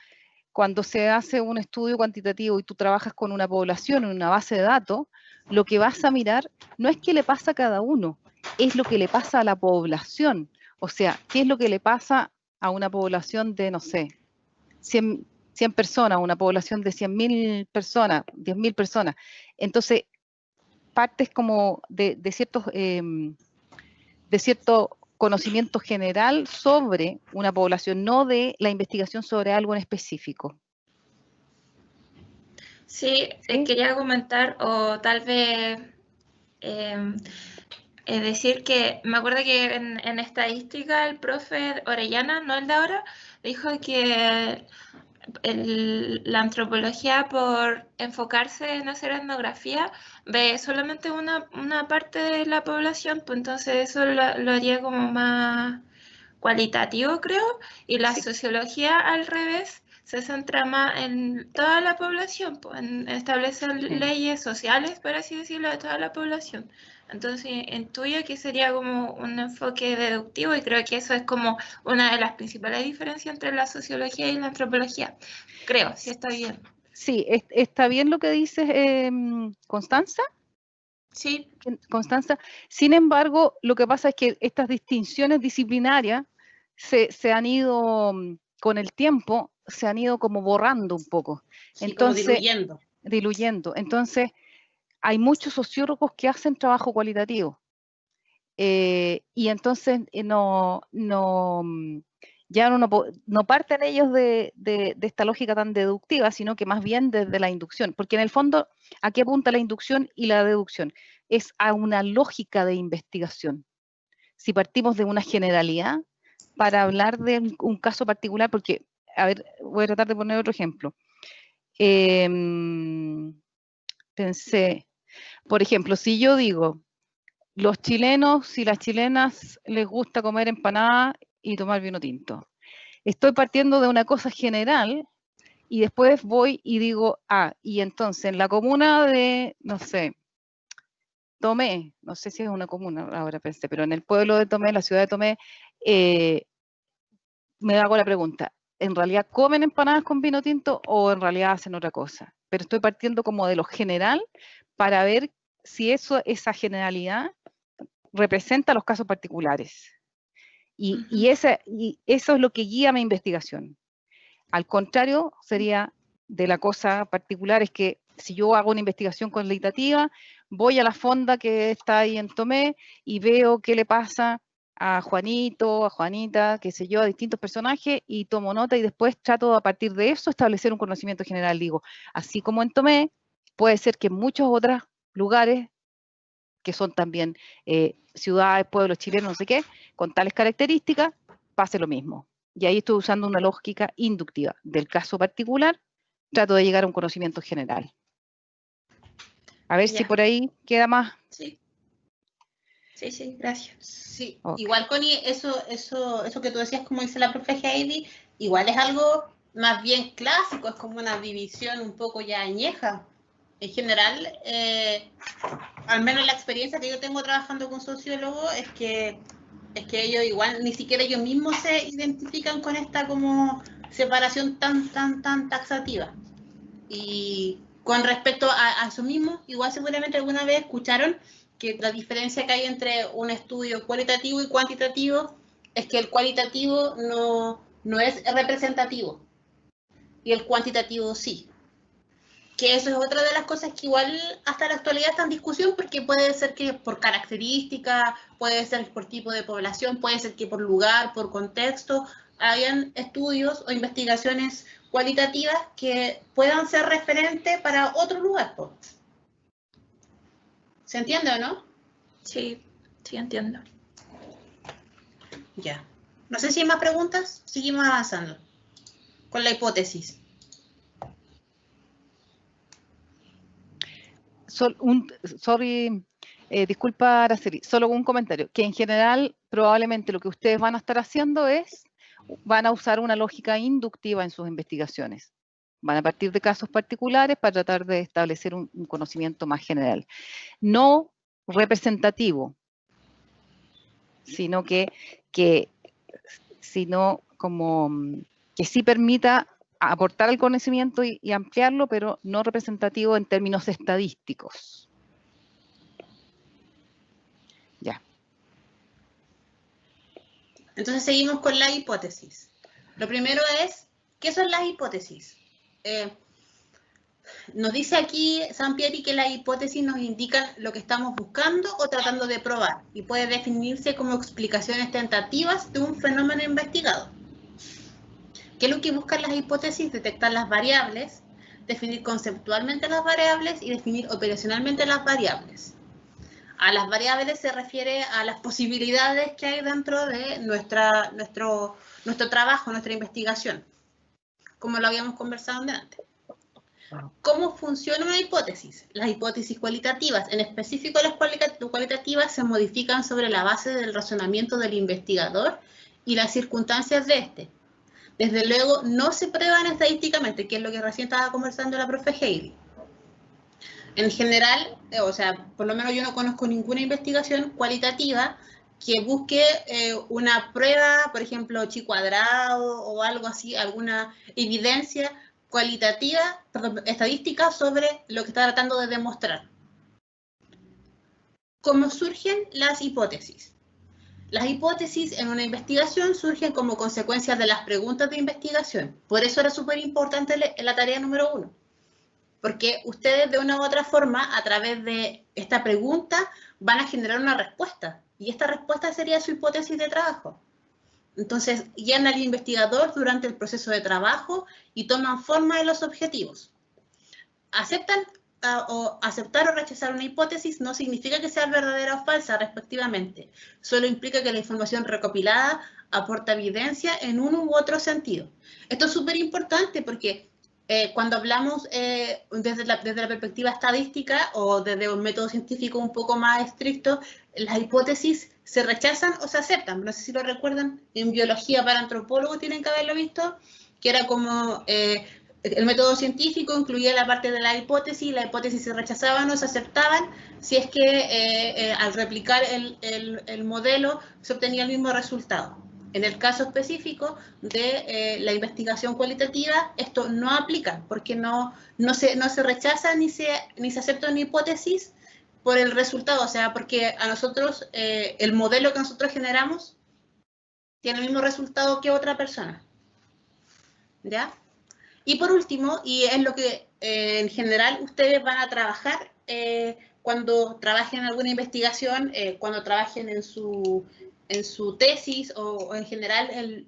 cuando se hace un estudio cuantitativo y tú trabajas con una población en una base de datos, lo que vas a mirar no es qué le pasa a cada uno, es lo que le pasa a la población. O sea, qué es lo que le pasa a una población de, no sé, 100 personas, una población de 100.000 personas, 10.000 personas. Entonces, partes como de cierto conocimiento general sobre una población, no de la investigación sobre algo en específico. Sí, quería comentar, o tal vez decir que me acuerdo que en estadística el profe Orellana, no el de ahora, dijo que la antropología, por enfocarse en hacer etnografía, ve solamente una parte de la población, pues entonces eso lo haría como más cualitativo, creo, y la sociología al revés se centra más en toda la población, pues, en establecer leyes sociales, por así decirlo, de toda la población. Entonces intuyo que sería como un enfoque deductivo y creo que eso es como una de las principales diferencias entre la sociología y la antropología. Creo, si está bien. Sí, está bien lo que dices, Constanza. Sí. Constanza. Sin embargo, lo que pasa es que estas distinciones disciplinarias se han ido, con el tiempo, se han ido como borrando un poco. Sí, entonces, como diluyendo. Entonces, hay muchos sociólogos que hacen trabajo cualitativo. Y entonces ya no parten ellos de esta lógica tan deductiva, sino que más bien desde la inducción. Porque en el fondo, ¿a qué apunta la inducción y la deducción? Es a una lógica de investigación. Si partimos de una generalidad para hablar de un caso particular, porque, a ver, voy a tratar de poner otro ejemplo. Pensé, por ejemplo, si yo digo, los chilenos y las chilenas les gusta comer empanada y tomar vino tinto. Estoy partiendo de una cosa general y después voy y digo, y entonces en la comuna de, no sé, Tomé, no sé si es una comuna, ahora pensé, pero en el pueblo de Tomé, la ciudad de Tomé, me hago la pregunta, ¿en realidad comen empanadas con vino tinto o en realidad hacen otra cosa? Pero estoy partiendo como de lo general para ver si esa generalidad representa los casos particulares. Y eso es lo que guía mi investigación. Al contrario, sería de la cosa particular, es que si yo hago una investigación cualitativa, voy a la fonda que está ahí en Tomé y veo qué le pasa a Juanito, a Juanita, qué sé yo, a distintos personajes y tomo nota y después trato a partir de eso establecer un conocimiento general. Digo, así como en Tomé, puede ser que en muchos otros lugares que son también ciudades, pueblos chilenos, no sé qué, con tales características, pase lo mismo. Y ahí estoy usando una lógica inductiva. Del caso particular, trato de llegar a un conocimiento general. A ver si por ahí queda más. Sí. Sí, gracias. Sí, okay. Igual, Connie, eso que tú decías, como dice la profe Heidi, igual es algo más bien clásico, es como una división un poco ya añeja. En general, al menos la experiencia que yo tengo trabajando con sociólogos es que ellos igual ni siquiera ellos mismos se identifican con esta como separación tan taxativa. Y con respecto a eso mismo, igual seguramente alguna vez escucharon que la diferencia que hay entre un estudio cualitativo y cuantitativo es que el cualitativo no es representativo y el cuantitativo sí. Que eso es otra de las cosas que igual hasta la actualidad está en discusión, porque puede ser que por características, puede ser por tipo de población, puede ser que por lugar, por contexto, hayan estudios o investigaciones cualitativas que puedan ser referentes para otro lugar. ¿Se entiende o no? Sí, entiendo. Ya. No sé si hay más preguntas. Seguimos avanzando con la hipótesis. Sorry, Disculpa, Araceli, solo un comentario, que en general probablemente lo que ustedes van a estar haciendo es, van a usar una lógica inductiva en sus investigaciones. Van a partir de casos particulares para tratar de establecer un conocimiento más general. No representativo, sino que sí permita aportar el conocimiento y ampliarlo, pero no representativo en términos estadísticos. Ya. Entonces seguimos con la hipótesis. Lo primero es, ¿qué son las hipótesis? Nos dice aquí Sampieri que las hipótesis nos indican lo que estamos buscando o tratando de probar y puede definirse como explicaciones tentativas de un fenómeno investigado. ¿Qué es lo que buscan las hipótesis? Detectar las variables, definir conceptualmente las variables y definir operacionalmente las variables. A las variables se refiere a las posibilidades que hay dentro de nuestro trabajo, nuestra investigación, como lo habíamos conversado antes. ¿Cómo funciona una hipótesis? Las hipótesis cualitativas, en específico las cualitativas, se modifican sobre la base del razonamiento del investigador y las circunstancias de este. Desde luego, no se prueban estadísticamente, que es lo que recién estaba conversando la profe Heidi. En general, o sea, por lo menos yo no conozco ninguna investigación cualitativa que busque una prueba, por ejemplo, chi cuadrado o algo así, alguna evidencia cualitativa, perdón, estadística sobre lo que está tratando de demostrar. ¿Cómo surgen las hipótesis? Las hipótesis en una investigación surgen como consecuencia de las preguntas de investigación. Por eso era súper importante la tarea número 1. Porque ustedes de una u otra forma, a través de esta pregunta, van a generar una respuesta. Y esta respuesta sería su hipótesis de trabajo. Entonces, guían al investigador durante el proceso de trabajo y toman forma de los objetivos. Aceptar o rechazar una hipótesis no significa que sea verdadera o falsa, respectivamente. Solo implica que la información recopilada aporta evidencia en uno u otro sentido. Esto es súper importante porque cuando hablamos desde la perspectiva estadística o desde un método científico un poco más estricto, las hipótesis se rechazan o se aceptan. No sé si lo recuerdan, en biología para antropólogos tienen que haberlo visto, que era como el método científico incluía la parte de la hipótesis se rechazaban o se aceptaban si es que al replicar el modelo se obtenía el mismo resultado. En el caso específico de la investigación cualitativa, esto no aplica, porque no se rechaza ni se acepta una hipótesis por el resultado, o sea, porque a nosotros, el modelo que nosotros generamos tiene el mismo resultado que otra persona. ¿Ya? Y por último, y es lo que en general ustedes van a trabajar cuando trabajen en alguna investigación, cuando trabajen en su tesis o en general en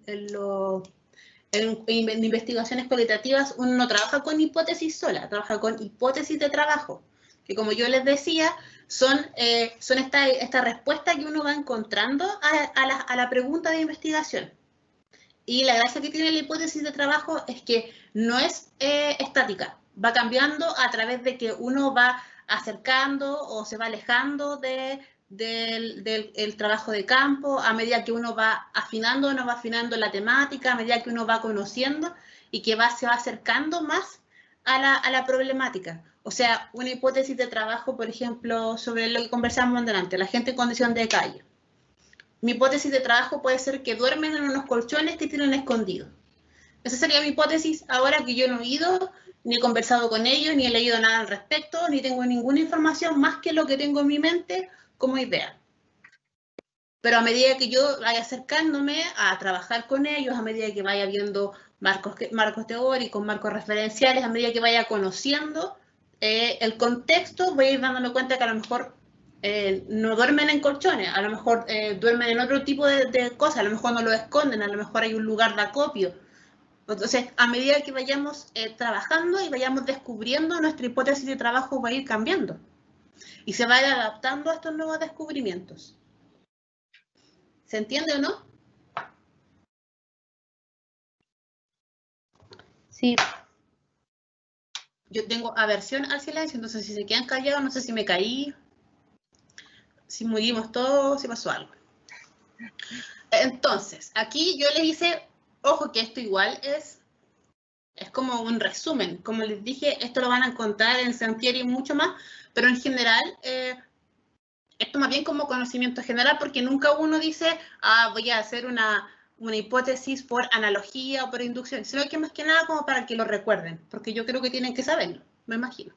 investigaciones cualitativas, uno no trabaja con hipótesis sola, trabaja con hipótesis de trabajo, que como yo les decía, son esta respuesta que uno va encontrando a la pregunta de investigación. Y la gracia que tiene la hipótesis de trabajo es que no es estática, va cambiando a través de que uno va acercando o se va alejando del trabajo de campo, a medida que uno va afinando la temática, a medida que uno va conociendo y que se va acercando más a la problemática. O sea, una hipótesis de trabajo, por ejemplo, sobre lo que conversamos delante, la gente en condición de calle. Mi hipótesis de trabajo puede ser que duermen en unos colchones que tienen escondidos. Esa sería mi hipótesis ahora que yo no he ido, ni he conversado con ellos, ni he leído nada al respecto, ni tengo ninguna información más que lo que tengo en mi mente como idea. Pero a medida que yo vaya acercándome a trabajar con ellos, a medida que vaya viendo marcos teóricos, marcos referenciales, a medida que vaya conociendo el contexto, voy a ir dándome cuenta que a lo mejor no duermen en colchones, a lo mejor duermen en otro tipo de cosas, a lo mejor no lo esconden, a lo mejor hay un lugar de acopio. Entonces, a medida que vayamos trabajando y vayamos descubriendo, nuestra hipótesis de trabajo va a ir cambiando y se va a ir adaptando a estos nuevos descubrimientos. ¿Se entiende o no? Sí. Yo tengo aversión al silencio, entonces si se quedan callados, no sé si me caí. si morimos todos, si pasó algo. Entonces, aquí yo les hice, ojo que esto igual es como un resumen. Como les dije, esto lo van a encontrar en Sampieri y mucho más, pero en general, esto más bien como conocimiento general, porque nunca uno dice, voy a hacer una hipótesis por analogía o por inducción, sino que más que nada como para que lo recuerden, porque yo creo que tienen que saberlo, me imagino.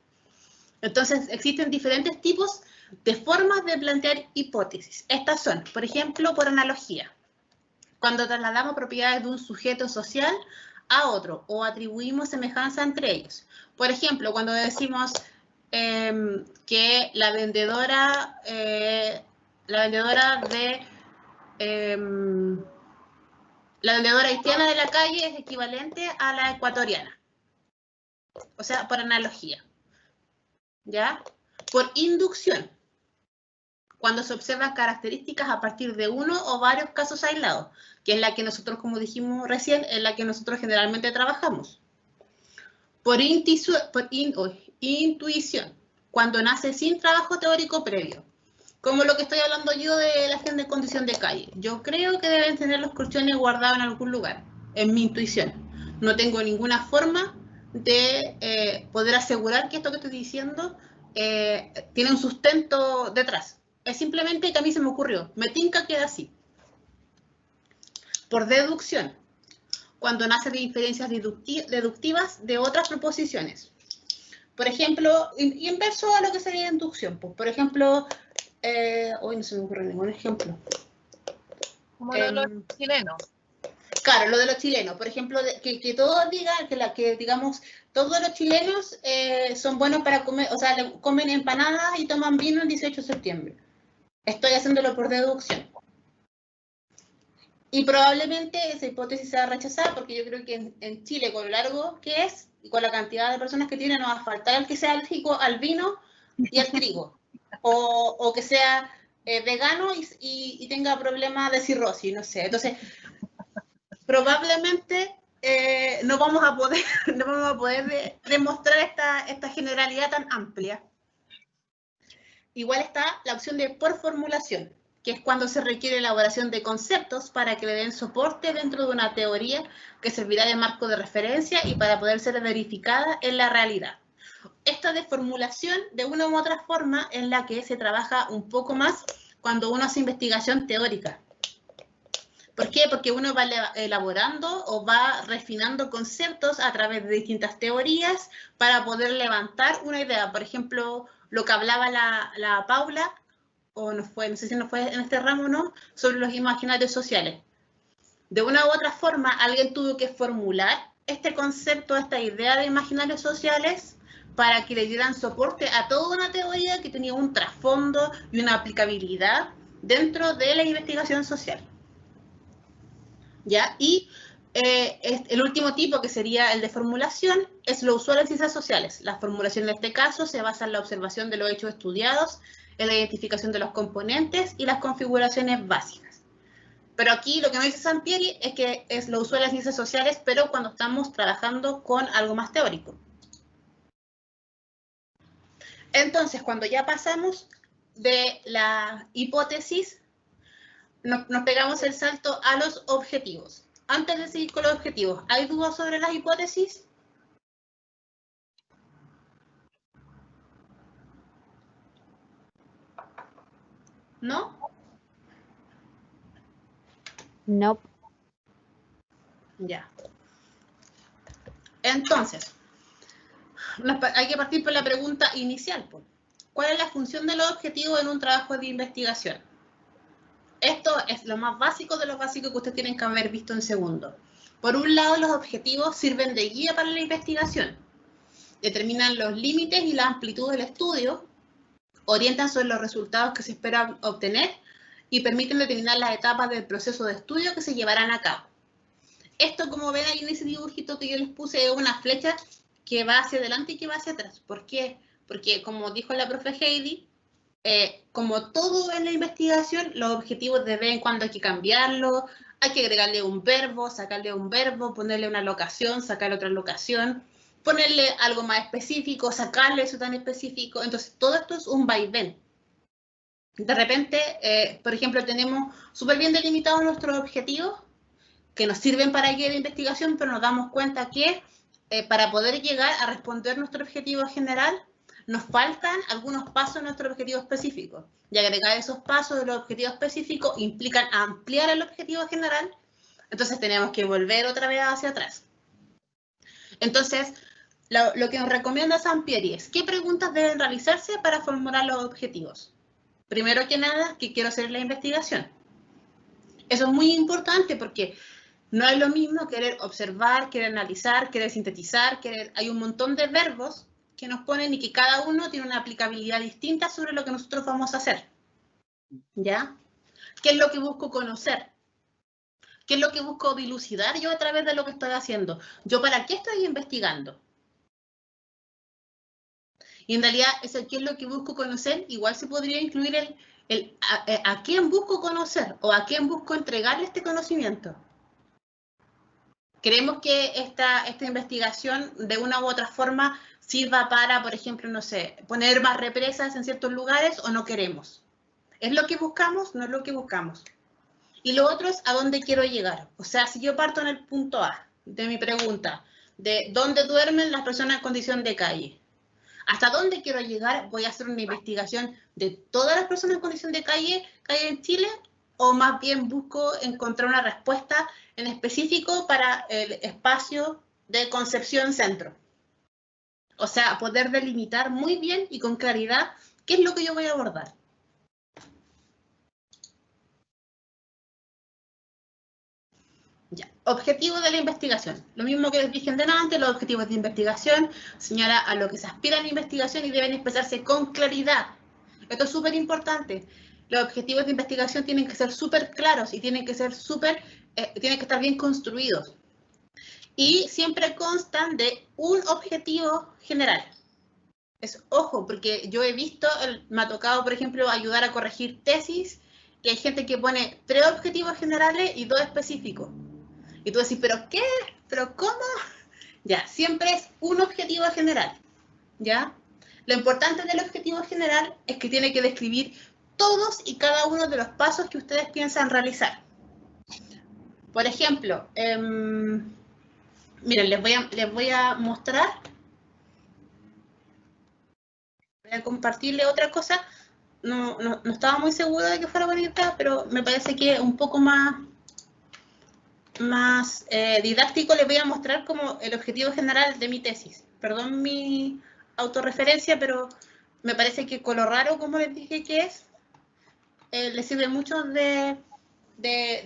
Entonces, existen diferentes tipos de formas de plantear hipótesis. Estas son, por ejemplo, por analogía. Cuando trasladamos propiedades de un sujeto social a otro o atribuimos semejanza entre ellos. Por ejemplo, cuando decimos que la vendedora haitiana de la calle es equivalente a la ecuatoriana. O sea, por analogía. ¿Ya? Por inducción. Cuando se observan características a partir de uno o varios casos aislados, que es la que nosotros, como dijimos recién, es la que nosotros generalmente trabajamos. Por intuición, cuando nace sin trabajo teórico previo. Como lo que estoy hablando yo de la gente en condición de calle. Yo creo que deben tener los colchones guardados en algún lugar, en mi intuición. No tengo ninguna forma de poder asegurar que esto que estoy diciendo tiene un sustento detrás. Es simplemente que a mí se me ocurrió. Me tinca que así. Por deducción, cuando nace de inferencias deductivas de otras proposiciones. Por ejemplo, inverso a lo que sería inducción. Pues, por ejemplo, hoy no se me ocurre ningún ejemplo. Como lo de los chilenos. Claro, lo de los chilenos. Por ejemplo, que todos digan, digamos, todos los chilenos son buenos para comer, o sea, comen empanadas y toman vino el 18 de septiembre. Estoy haciéndolo por deducción. Y probablemente esa hipótesis sea rechazada porque yo creo que en Chile, con lo largo que es y con la cantidad de personas que tiene, no va a faltar el que sea alérgico al vino y al trigo. O que sea vegano y tenga problemas de cirrosis, no sé. Entonces, probablemente no vamos a poder demostrar esta generalidad tan amplia. Igual está la opción de por formulación, que es cuando se requiere elaboración de conceptos para que le den soporte dentro de una teoría que servirá de marco de referencia y para poder ser verificada en la realidad. Esta de formulación, de una u otra forma, es la que se trabaja un poco más cuando uno hace investigación teórica. ¿Por qué? Porque uno va elaborando o va refinando conceptos a través de distintas teorías para poder levantar una idea. Por ejemplo, lo que hablaba la Paula, no sé si no fue en este ramo o no, sobre los imaginarios sociales. De una u otra forma, alguien tuvo que formular este concepto, esta idea de imaginarios sociales, para que le dieran soporte a toda una teoría que tenía un trasfondo y una aplicabilidad dentro de la investigación social. ¿Ya? Y el último tipo, que sería el de formulación, es lo usual en ciencias sociales. La formulación en este caso se basa en la observación de los hechos estudiados, en la identificación de los componentes y las configuraciones básicas. Pero aquí lo que nos dice Sampieri es que es lo usual en ciencias sociales, pero cuando estamos trabajando con algo más teórico. Entonces, cuando ya pasamos de la hipótesis, nos pegamos el salto a los objetivos. Antes de seguir con los objetivos, ¿hay dudas sobre las hipótesis? ¿No? No. Ya. Entonces, hay que partir por la pregunta inicial. ¿Cuál es la función de los objetivos en un trabajo de investigación? Esto es lo más básico de lo básico que ustedes tienen que haber visto en segundo. Por un lado, los objetivos sirven de guía para la investigación. Determinan los límites y la amplitud del estudio, orientan sobre los resultados que se esperan obtener y permiten determinar las etapas del proceso de estudio que se llevarán a cabo. Esto, como ven ahí en ese dibujito que yo les puse, es una flecha que va hacia adelante y que va hacia atrás. ¿Por qué? Porque, como dijo la profe Heidi, como todo en la investigación, los objetivos de vez en cuando hay que cambiarlo, hay que agregarle un verbo, sacarle un verbo, ponerle una locación, sacarle otra locación, ponerle algo más específico, sacarle eso tan específico. Entonces, todo esto es un vaivén. De repente, por ejemplo, tenemos súper bien delimitados nuestros objetivos que nos sirven para guiar la investigación, pero nos damos cuenta que para poder llegar a responder nuestro objetivo general, nos faltan algunos pasos en nuestro objetivo específico. Y agregar esos pasos de los objetivos específicos implican ampliar el objetivo general, entonces tenemos que volver otra vez hacia atrás. Entonces, lo que nos recomienda Sampieri es ¿qué preguntas deben realizarse para formular los objetivos? Primero que nada, ¿qué quiero hacer en la investigación? Eso es muy importante porque no es lo mismo querer observar, querer analizar, querer sintetizar, hay un montón de verbos que nos ponen y que cada uno tiene una aplicabilidad distinta sobre lo que nosotros vamos a hacer. ¿Ya? ¿Qué es lo que busco conocer? ¿Qué es lo que busco dilucidar yo a través de lo que estoy haciendo? ¿Yo para qué estoy investigando? Y en realidad, eso qué es lo que busco conocer, igual se podría incluir a quién busco conocer o a quién busco entregarle este conocimiento. Queremos que esta investigación de una u otra forma sirva para, por ejemplo, no sé, poner más represas en ciertos lugares o no queremos. ¿Es lo que buscamos? No es lo que buscamos. Y lo otro es a dónde quiero llegar. O sea, si yo parto en el punto A de mi pregunta, de dónde duermen las personas en condición de calle, ¿hasta dónde quiero llegar? ¿Voy a hacer una investigación de todas las personas en condición de calle en Chile? ¿O más bien busco encontrar una respuesta en específico para el espacio de Concepción Centro? O sea, poder delimitar muy bien y con claridad qué es lo que yo voy a abordar. Ya. Objetivo de la investigación. Lo mismo que les dije antes, los objetivos de investigación señala a lo que se aspira en la investigación y deben expresarse con claridad. Esto es súper importante. Los objetivos de investigación tienen que ser súper claros y tienen que ser tienen que estar bien construidos. Y siempre constan de un objetivo general. Ojo, porque yo he visto, me ha tocado, por ejemplo, ayudar a corregir tesis y hay gente que pone 3 objetivos generales y 2 específicos. Y tú decís, ¿pero qué? ¿Pero cómo? Ya, siempre es un objetivo general, ¿ya? Lo importante del objetivo general es que tiene que describir todos y cada uno de los pasos que ustedes piensan realizar. Por ejemplo, miren, les voy a mostrar. Voy a compartirle otra cosa. No estaba muy segura de que fuera bonita, pero me parece que un poco más didáctico. Les voy a mostrar como el objetivo general de mi tesis. Perdón mi autorreferencia, pero me parece que con lo raro, como les dije que es, les sirve mucho de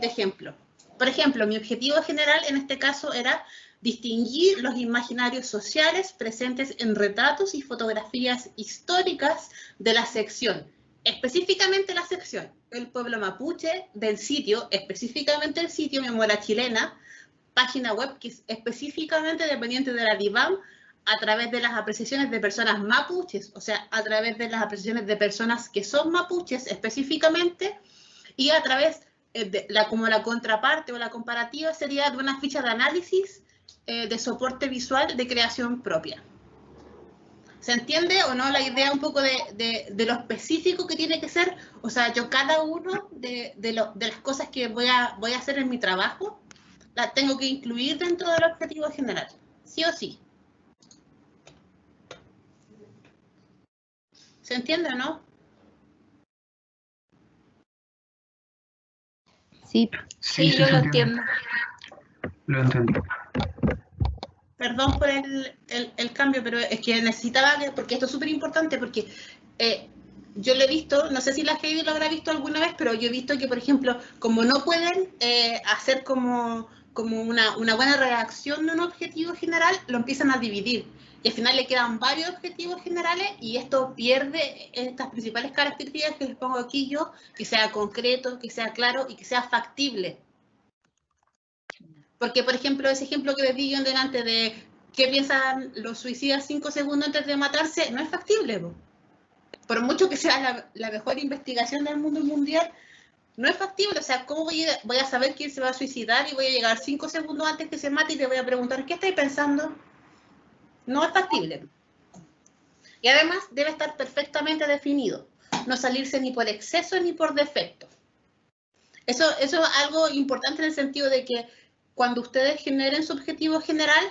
ejemplo. Por ejemplo, mi objetivo general en este caso era distinguir los imaginarios sociales presentes en retratos y fotografías históricas de la sección, específicamente la sección, el pueblo mapuche, del sitio, específicamente el sitio Memoria Chilena, página web que es específicamente dependiente de la DIVAM, a través de las apreciaciones de personas mapuches, o sea, a través de las apreciaciones de personas que son mapuches específicamente, y a través como la contraparte o la comparativa sería de una ficha de análisis de soporte visual de creación propia. ¿Se entiende o no la idea un poco de lo específico que tiene que ser? O sea, yo cada uno de las cosas que voy a hacer en mi trabajo, las tengo que incluir dentro del objetivo general, sí o sí. ¿Se entiende o no? Sí. Sí, yo lo entiendo. Lo entendí. Perdón por el cambio, pero es que necesitaba, porque esto es súper importante, porque yo lo he visto, no sé si la Heidi lo habrá visto alguna vez, pero yo he visto que, por ejemplo, como no pueden hacer como una buena redacción de un objetivo general, lo empiezan a dividir. Y al final le quedan varios objetivos generales y esto pierde estas principales características que les pongo aquí yo, que sea concreto, que sea claro y que sea factible. Porque, por ejemplo, ese ejemplo que les di yo delante de qué piensan los suicidas 5 segundos antes de matarse, no es factible. Por mucho que sea la mejor investigación del mundo mundial, no es factible. O sea, ¿cómo voy a saber quién se va a suicidar y voy a llegar 5 segundos antes que se mate y le voy a preguntar, ¿qué estáis pensando? No es factible. Y además debe estar perfectamente definido. no salirse ni por exceso ni por defecto. Eso es algo importante en el sentido de que cuando ustedes generen su objetivo general,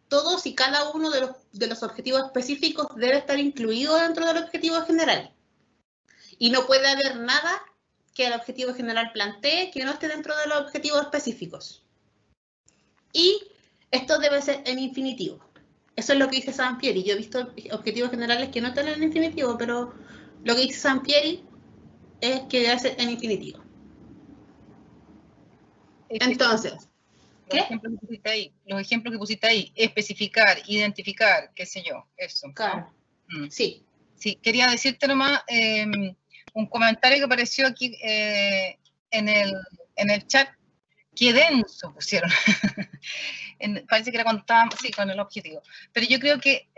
todos y cada uno de los objetivos específicos debe estar incluido dentro del objetivo general. Y no puede haber nada que el objetivo general plantee que no esté dentro de los objetivos específicos. Y esto debe ser en infinitivo. Eso es lo que dice Sampieri. Yo he visto objetivos generales que no están en infinitivo, pero lo que dice Sampieri es que debe ser en infinitivo. Entonces, ¿qué? Los ejemplos que pusiste ahí, especificar, identificar, qué sé yo, eso. Claro, sí. Sí, quería decirte nomás un comentario que apareció aquí en el chat. Qué denso pusieron. Parece que era cuando estábamos, sí, con el objetivo. Pero yo creo que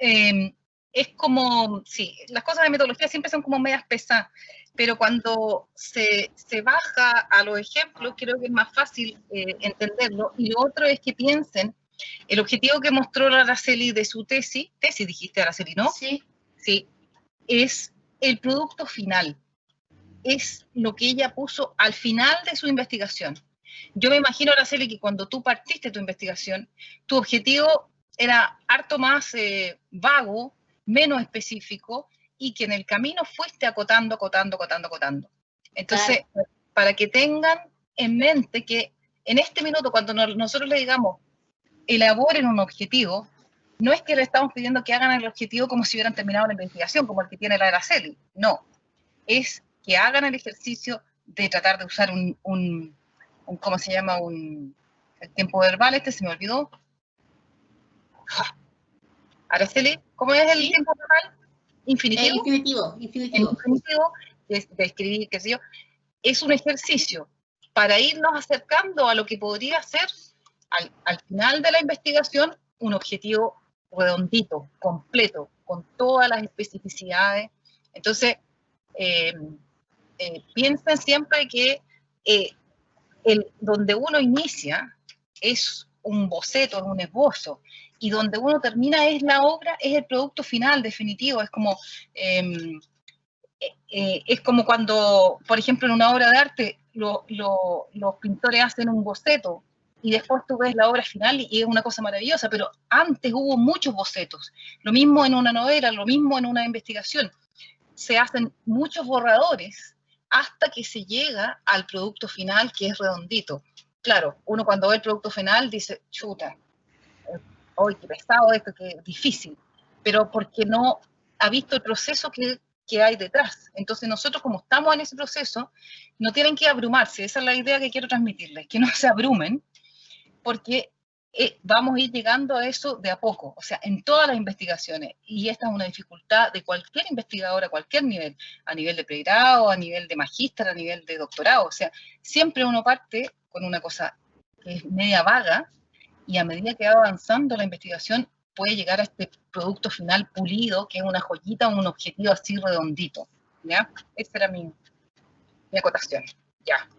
es como, sí, las cosas de metodología siempre son como medias pesadas, pero cuando se baja a los ejemplos, creo que es más fácil entenderlo. Y lo otro es que piensen, el objetivo que mostró la Araceli de su tesis dijiste, Araceli, ¿no? Sí. Sí, es el producto final. Es lo que ella puso al final de su investigación. Yo me imagino, Araceli, que cuando tú partiste tu investigación, tu objetivo era harto más vago, menos específico, y que en el camino fuiste acotando. Entonces, claro, para que tengan en mente que en este minuto, cuando nosotros le digamos, elaboren un objetivo, no es que le estamos pidiendo que hagan el objetivo como si hubieran terminado la investigación, como el que tiene la Araceli. No, es que hagan el ejercicio de tratar de usar ¿cómo se llama? El tiempo verbal, se me olvidó. Araceli, ¿cómo es el tiempo verbal? Infinitivo. Infinitivo, de escribir, qué sé yo. Es un ejercicio para irnos acercando a lo que podría ser, al final de la investigación, un objetivo redondito, completo, con todas las especificidades. Entonces, piensen siempre que donde uno inicia es un boceto, es un esbozo, y donde uno termina es la obra, es el producto final, definitivo. Es como cuando, por ejemplo, en una obra de arte, los pintores hacen un boceto, y después tú ves la obra final y es una cosa maravillosa, pero antes hubo muchos bocetos. Lo mismo en una novela, lo mismo en una investigación. Se hacen muchos borradores hasta que se llega al producto final, que es redondito. Claro, uno cuando ve el producto final dice, chuta, ¡ay, qué pesado esto, qué difícil! Pero porque no ha visto el proceso que hay detrás. Entonces nosotros, como estamos en ese proceso, no tienen que abrumarse. Esa es la idea que quiero transmitirles, que no se abrumen, porque vamos a ir llegando a eso de a poco, o sea, en todas las investigaciones, y esta es una dificultad de cualquier investigador a cualquier nivel, a nivel de pregrado, a nivel de magíster, a nivel de doctorado, o sea, siempre uno parte con una cosa que es media vaga, y a medida que va avanzando la investigación, puede llegar a este producto final pulido, que es una joyita, un objetivo así redondito, ¿ya? Esa era mi acotación, ya.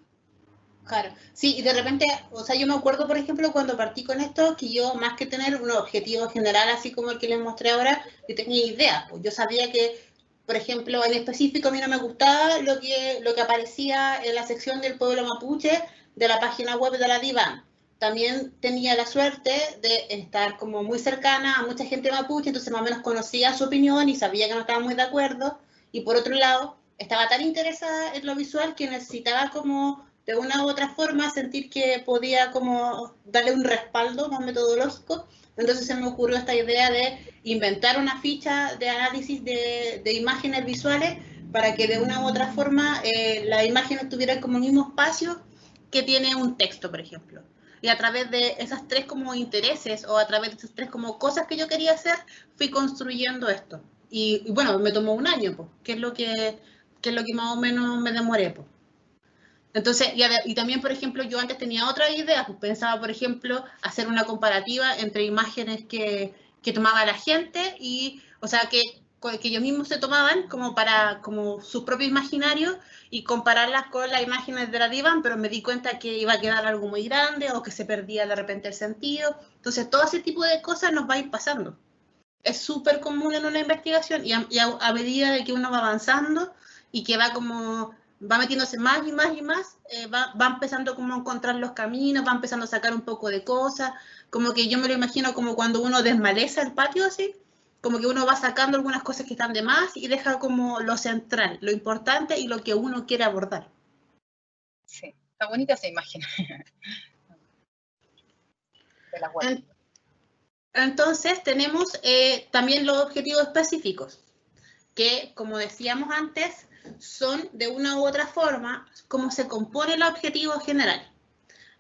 Claro, sí, y de repente, o sea, yo me acuerdo, por ejemplo, cuando partí con esto, que yo, más que tener un objetivo general, así como el que les mostré ahora, yo tenía ideas, pues yo sabía que, por ejemplo, en específico a mí no me gustaba lo que aparecía en la sección del pueblo mapuche de la página web de la DIVAN. También tenía la suerte de estar como muy cercana a mucha gente mapuche, entonces más o menos conocía su opinión y sabía que no estaba muy de acuerdo, y por otro lado, estaba tan interesada en lo visual que necesitaba como de una u otra forma sentir que podía como darle un respaldo más metodológico. Entonces se me ocurrió esta idea de inventar una ficha de análisis de imágenes visuales para que de una u otra forma las imágenes tuvieran como el mismo espacio que tiene un texto, por ejemplo. Y a través de esas tres como intereses o a través de esas tres como cosas que yo quería hacer, fui construyendo esto. Y bueno, me tomó un año, pues, que es lo que más o menos me demoré, pues. Entonces, y también, por ejemplo, yo antes tenía otra idea, pues pensaba, por ejemplo, hacer una comparativa entre imágenes que tomaba la gente y, o sea, que ellos mismos se tomaban como su propio imaginario y compararlas con las imágenes de la DIVAN, pero me di cuenta que iba a quedar algo muy grande o que se perdía de repente el sentido. Entonces, todo ese tipo de cosas nos va a ir pasando. es súper común en una investigación y a medida de que uno va avanzando y que va metiéndose más y más y más, va empezando como a encontrar los caminos, va empezando a sacar un poco de cosas, como que yo me lo imagino como cuando uno desmaleza el patio así, como que uno va sacando algunas cosas que están de más y deja como lo central, lo importante y lo que uno quiere abordar. Sí, está bonita esa imagen. De la web. Entonces tenemos también los objetivos específicos, que como decíamos antes, son de una u otra forma cómo se compone el objetivo general.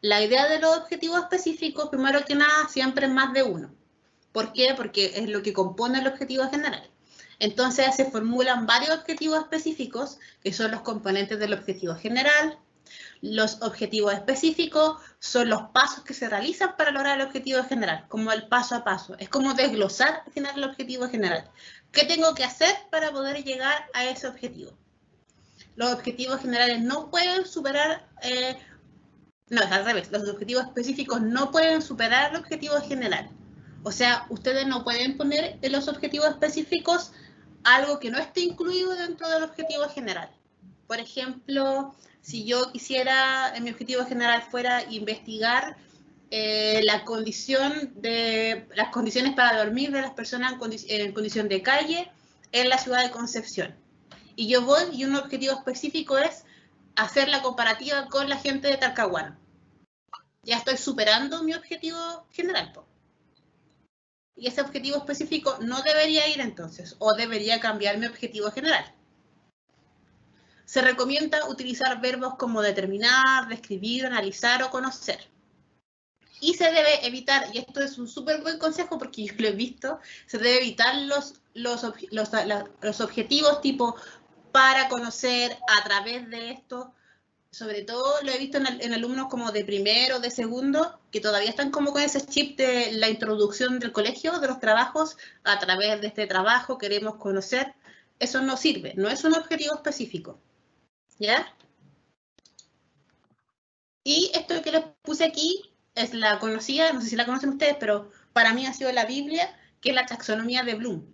La idea de los objetivos específicos, primero que nada, siempre es más de uno. ¿Por qué? Porque es lo que compone el objetivo general. Entonces se formulan varios objetivos específicos, que son los componentes del objetivo general. Los objetivos específicos son los pasos que se realizan para lograr el objetivo general, como el paso a paso. Es como desglosar al final el objetivo general. ¿Qué tengo que hacer para poder llegar a ese objetivo? Los objetivos generales no pueden superar, no, es al revés, los objetivos específicos no pueden superar el objetivo general. O sea, ustedes no pueden poner en los objetivos específicos algo que no esté incluido dentro del objetivo general. Por ejemplo, si yo quisiera, en mi objetivo general fuera investigar las condiciones para dormir de las personas en condición de calle en la ciudad de Concepción. Y yo voy y un objetivo específico es hacer la comparativa con la gente de Talcahuano. Ya estoy superando mi objetivo general, po. Y ese objetivo específico no debería ir entonces, o debería cambiar mi objetivo general. Se recomienda utilizar verbos como determinar, describir, analizar o conocer. Y se debe evitar, y esto es un súper buen consejo porque yo lo he visto, se debe evitar los objetivos tipo para conocer, a través de esto. Sobre todo lo he visto en alumnos como de primero, de segundo, que todavía están como con ese chip de la introducción del colegio, de los trabajos, a través de este trabajo queremos conocer. Eso no sirve, no es un objetivo específico. ¿Ya? Y esto que les puse aquí es la conocida, no sé si la conocen ustedes, pero para mí ha sido la Biblia, que es la taxonomía de Bloom.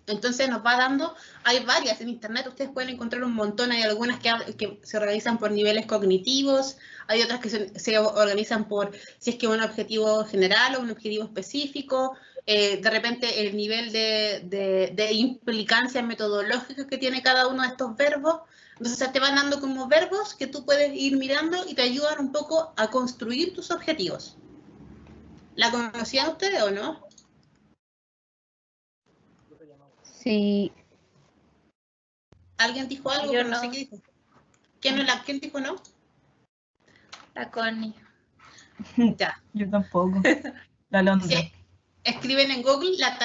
Entonces nos va dando, hay varias en internet, ustedes pueden encontrar un montón, hay algunas que se organizan por niveles cognitivos, hay otras que se organizan por si es que un objetivo general o un objetivo específico, de repente el nivel de implicancia metodológica que tiene cada uno de estos verbos. Entonces te van dando como verbos que tú puedes ir mirando y te ayudan un poco a construir tus objetivos. ¿La conocían ustedes o no? Sí. ¿Alguien dijo algo? Yo Pero no no. sé qué dijo. ¿Quién dijo no? La Connie. Ya. Yo tampoco. La Londra. Sí. Escriben en Google la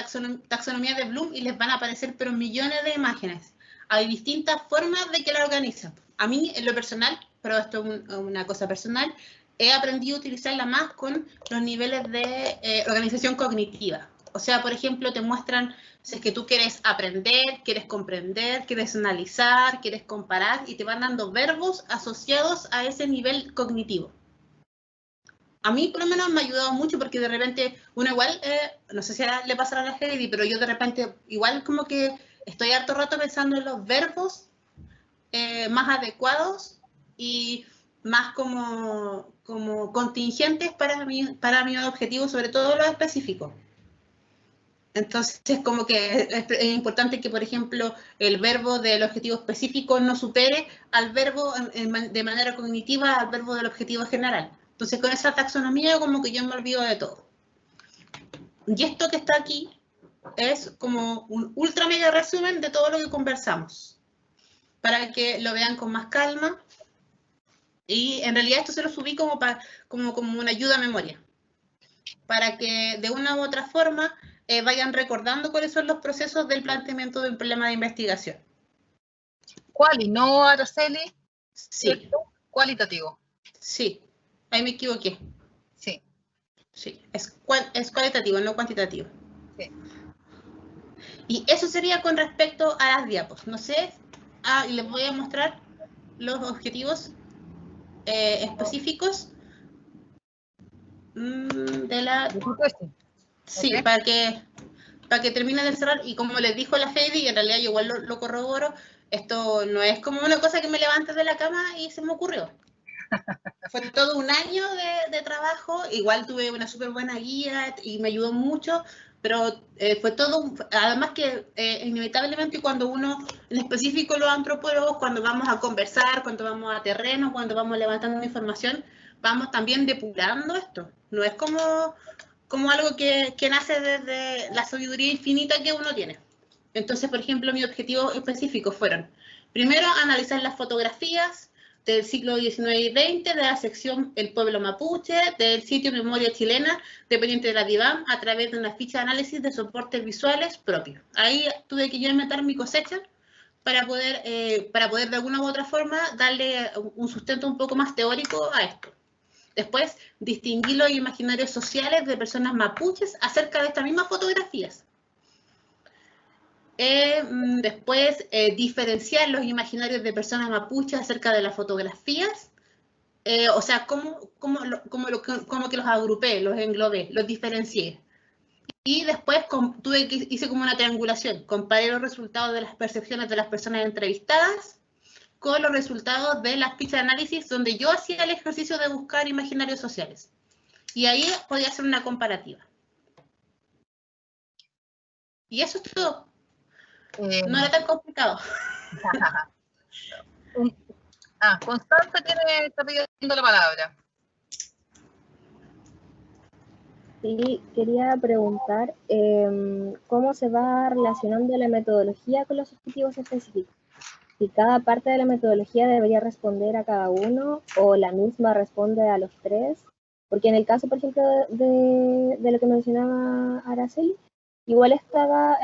taxonomía de Bloom y les van a aparecer pero millones de imágenes. Hay distintas formas de que la organizan. A mí, en lo personal, pero esto es una cosa personal, he aprendido a utilizarla más con los niveles de organización cognitiva. O sea, por ejemplo, te muestran si es que tú quieres aprender, quieres comprender, quieres analizar, quieres comparar, y te van dando verbos asociados a ese nivel cognitivo. A mí, por lo menos, me ha ayudado mucho porque de repente uno igual, no sé si le pasará a la Heidi, pero yo de repente igual como que estoy harto rato pensando en los verbos más adecuados y más como contingentes para mi objetivo, sobre todo los específicos. Entonces, como que es importante que, por ejemplo, el verbo del objetivo específico no supere al verbo de manera cognitiva al verbo del objetivo general. Entonces, con esa taxonomía, como que yo me olvido de todo. Y esto que está aquí es como un ultra mega resumen de todo lo que conversamos, para que lo vean con más calma. Y en realidad esto se lo subí como una ayuda a memoria, para que de una u otra forma vayan recordando cuáles son los procesos del planteamiento de un problema de investigación. ¿Cuál? ¿Y no, Araceli? Sí. Cualitativo. Sí, ahí me equivoqué. Sí. Sí, es cualitativo, no cuantitativo. Sí. Y eso sería con respecto a las diapos. No sé, y les voy a mostrar los objetivos específicos de la... ¿Este? Sí, Okay. para que para que termine de cerrar. Y como les dijo la Heidi, y en realidad yo igual lo corroboro, esto no es como una cosa que me levantes de la cama y se me ocurrió. Fue todo un año de trabajo, igual tuve una súper buena guía y me ayudó mucho, pero fue todo, además que inevitablemente cuando uno, en específico los antropólogos, cuando vamos a conversar, cuando vamos a terreno, cuando vamos levantando información, vamos también depurando esto. No es como algo que nace desde la sabiduría infinita que uno tiene. Entonces, por ejemplo, mis objetivos específicos fueron, primero, analizar las fotografías del siglo XIX y XX, de la sección El Pueblo Mapuche, del sitio Memoria Chilena, dependiente de la DIVAM, a través de una ficha de análisis de soportes visuales propios. Ahí tuve que yo inventar mi cosecha para poder de alguna u otra forma darle un sustento un poco más teórico a esto. Después, distinguir los imaginarios sociales de personas mapuches acerca de estas mismas fotografías. Después, diferenciar los imaginarios de personas mapuches acerca de las fotografías. O sea, como que los agrupé, los englobé, los diferencié. Y después hice como una triangulación. Comparé los resultados de las percepciones de las personas entrevistadas con los resultados de las fichas de análisis donde yo hacía el ejercicio de buscar imaginarios sociales. Y ahí podía hacer una comparativa. Y eso es todo. No era tan complicado. Constanza está pidiendo la palabra. Sí, quería preguntar cómo se va relacionando la metodología con los objetivos específicos. Si cada parte de la metodología debería responder a cada uno o la misma responde a los tres. Porque en el caso, por ejemplo, de lo que mencionaba Araceli, igual estaba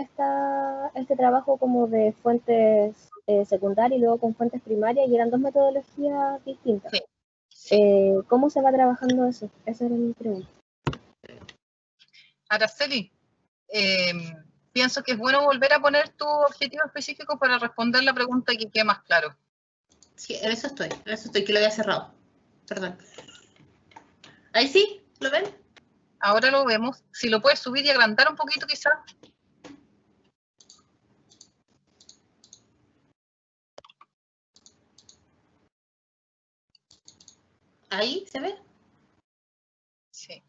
este trabajo como de fuentes secundarias y luego con fuentes primarias y eran dos metodologías distintas. Sí. ¿Cómo se va trabajando eso? Esa era mi pregunta. Araceli, pienso que es bueno volver a poner tu objetivo específico para responder la pregunta y que quede más claro. Sí, en eso estoy, que lo había cerrado. Perdón. ¿Ahí sí? ¿Lo ven? Ahora lo vemos. Si lo puedes subir y agrandar un poquito quizás. ¿Ahí se ve? Sí.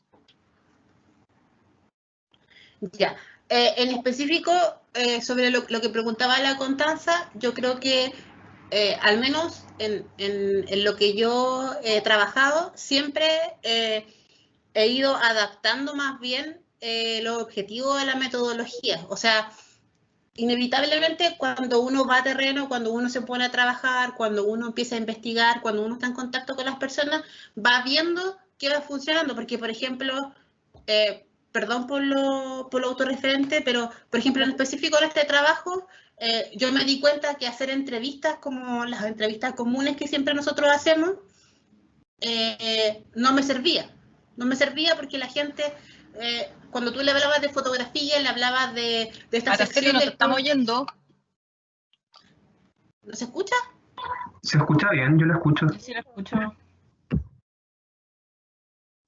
Ya. En específico, sobre lo que preguntaba la Constanza, yo creo que al menos en lo que yo he trabajado, siempre he ido adaptando más bien los objetivos de la metodología. O sea, inevitablemente cuando uno va a terreno, cuando uno se pone a trabajar, cuando uno empieza a investigar, cuando uno está en contacto con las personas, va viendo qué va funcionando. Porque, por ejemplo, perdón por lo autorreferente, pero, por ejemplo, en específico en este trabajo, yo me di cuenta que hacer entrevistas como las entrevistas comunes que siempre nosotros hacemos, no me servía. No me servía porque la gente, cuando tú le hablabas de fotografía, le hablabas de esta sección... ¿Nos estamos oyendo? ¿No se escucha? ¿Se escucha bien? Yo lo escucho. Sí, lo escucho.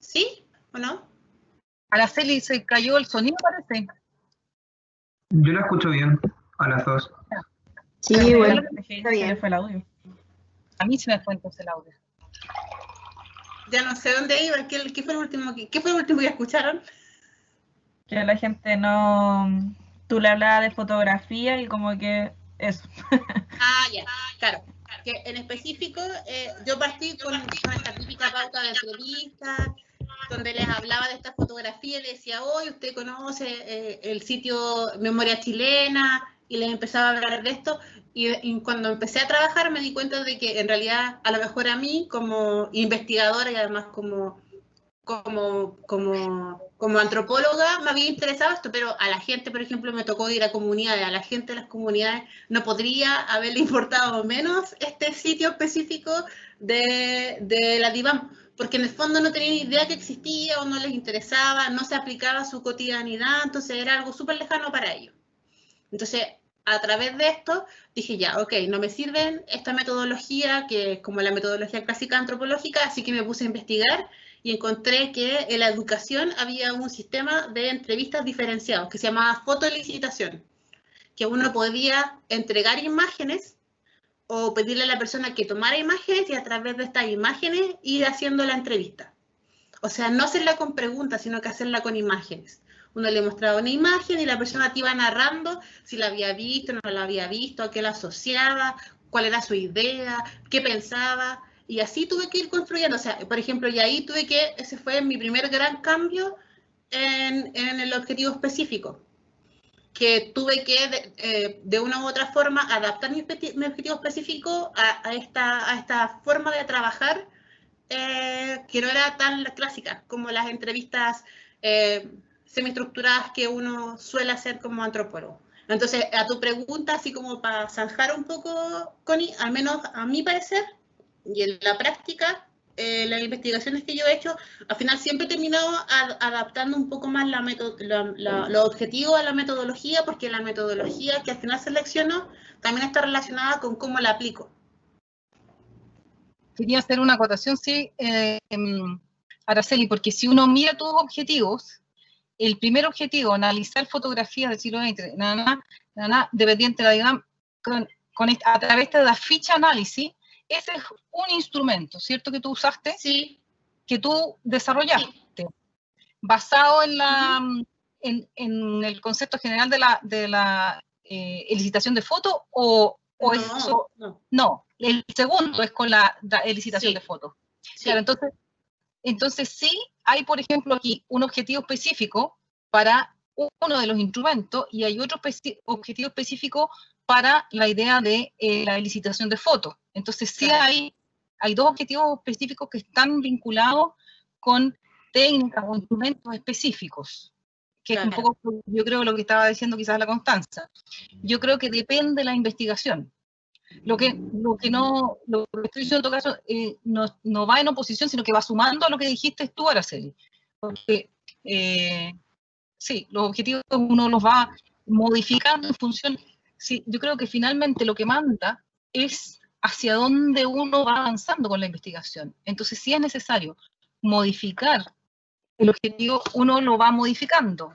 ¿Sí o no? Araceli, se cayó el sonido, parece. Yo lo escucho bien, a las dos. Sí, bueno, Está bien. Fue el audio. A mí se me fue entonces el audio. Ya no sé dónde iba. ¿Qué fue el último que escucharon? Que la gente no... Tú le hablabas de fotografía y como que eso. Ya, claro. Que en específico, yo partí con esta típica pauta de entrevistas, donde les hablaba de esta fotografía y les decía, hoy usted conoce el sitio Memoria Chilena, y les empezaba a hablar de esto, y cuando empecé a trabajar me di cuenta de que en realidad a lo mejor a mí como investigadora y además como antropóloga me había interesado esto, pero a la gente, por ejemplo, me tocó ir a comunidades, a la gente de las comunidades no podría haberle importado menos este sitio específico de la DIVAM, porque en el fondo no tenían idea que existía o no les interesaba, no se aplicaba a su cotidianidad, entonces era algo súper lejano para ellos. Entonces, a través de esto, dije ya, ok, no me sirven esta metodología, que es como la metodología clásica antropológica, así que me puse a investigar y encontré que en la educación había un sistema de entrevistas diferenciados que se llamaba fotolicitación, que uno podía entregar imágenes o pedirle a la persona que tomara imágenes y a través de estas imágenes ir haciendo la entrevista. O sea, no hacerla con preguntas, sino que hacerla con imágenes. Uno le mostraba una imagen y la persona te iba narrando si la había visto, no la había visto, a qué la asociaba, cuál era su idea, qué pensaba. Y así tuve que ir construyendo. O sea, por ejemplo, y ahí ese fue mi primer gran cambio en el objetivo específico. Que tuve que, de una u otra forma, adaptar mi objetivo específico a esta forma de trabajar, que no era tan clásica como las entrevistas semiestructuradas que uno suele hacer como antropólogo. Entonces, a tu pregunta, así como para zanjar un poco, Connie, al menos a mi parecer, y en la práctica, las investigaciones que yo he hecho, al final siempre he terminado adaptando un poco más los objetivos a la metodología, porque la metodología que al final selecciono también está relacionada con cómo la aplico. Quería hacer una acotación, sí, Araceli, porque si uno mira tus objetivos, el primer objetivo, analizar fotografías del siglo XX, dependiente de la diagrama, a través de la ficha análisis, ese es un instrumento, ¿cierto? Que tú usaste, sí, que tú desarrollaste, sí, basado en el concepto general de la elicitación de fotos, no, el segundo es con la elicitación, sí, de fotos. Sí. Claro, entonces sí hay, por ejemplo, aquí un objetivo específico para uno de los instrumentos y hay otro objetivo específico para la idea de la elicitación de fotos. Entonces sí, claro, hay dos objetivos específicos que están vinculados con técnicas o instrumentos específicos, que claro, es un poco, yo creo, lo que estaba diciendo quizás la Constanza. Yo creo que depende de la investigación. Lo que estoy diciendo en todo caso no va en oposición, sino que va sumando a lo que dijiste tú, Araceli. Porque sí, los objetivos uno los va modificando en función. Sí, yo creo que finalmente lo que manda es hacia dónde uno va avanzando con la investigación. Entonces, si es necesario modificar el objetivo, uno lo va modificando.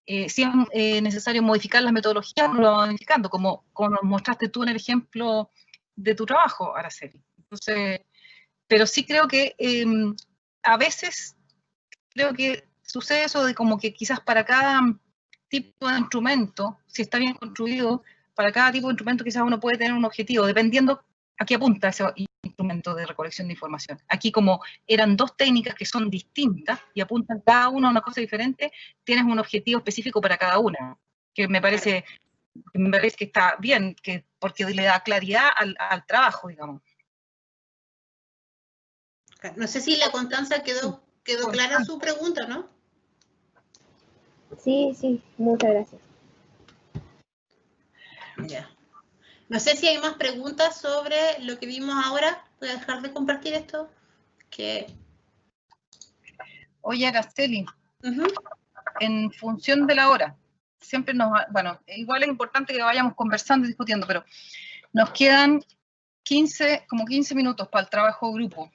Si es necesario modificar las metodologías, uno lo va modificando, como mostraste tú en el ejemplo de tu trabajo, Araceli. Entonces, pero sí creo que a veces creo que sucede eso de como que quizás para cada tipo de instrumento, si está bien construido, para cada tipo de instrumento quizás uno puede tener un objetivo, dependiendo a qué apunta ese instrumento de recolección de información. Aquí, como eran dos técnicas que son distintas y apuntan cada una a una cosa diferente, tienes un objetivo específico para cada una, que me parece que está bien, porque le da claridad al trabajo, digamos. No sé si la Constanza quedó clara su pregunta, ¿no? Sí, muchas gracias. Ya. No sé si hay más preguntas sobre lo que vimos ahora. Voy a dejar de compartir esto. Oye, Araceli, en función de la hora, siempre bueno, igual es importante que vayamos conversando y discutiendo, pero nos quedan 15 minutos para el trabajo de grupo.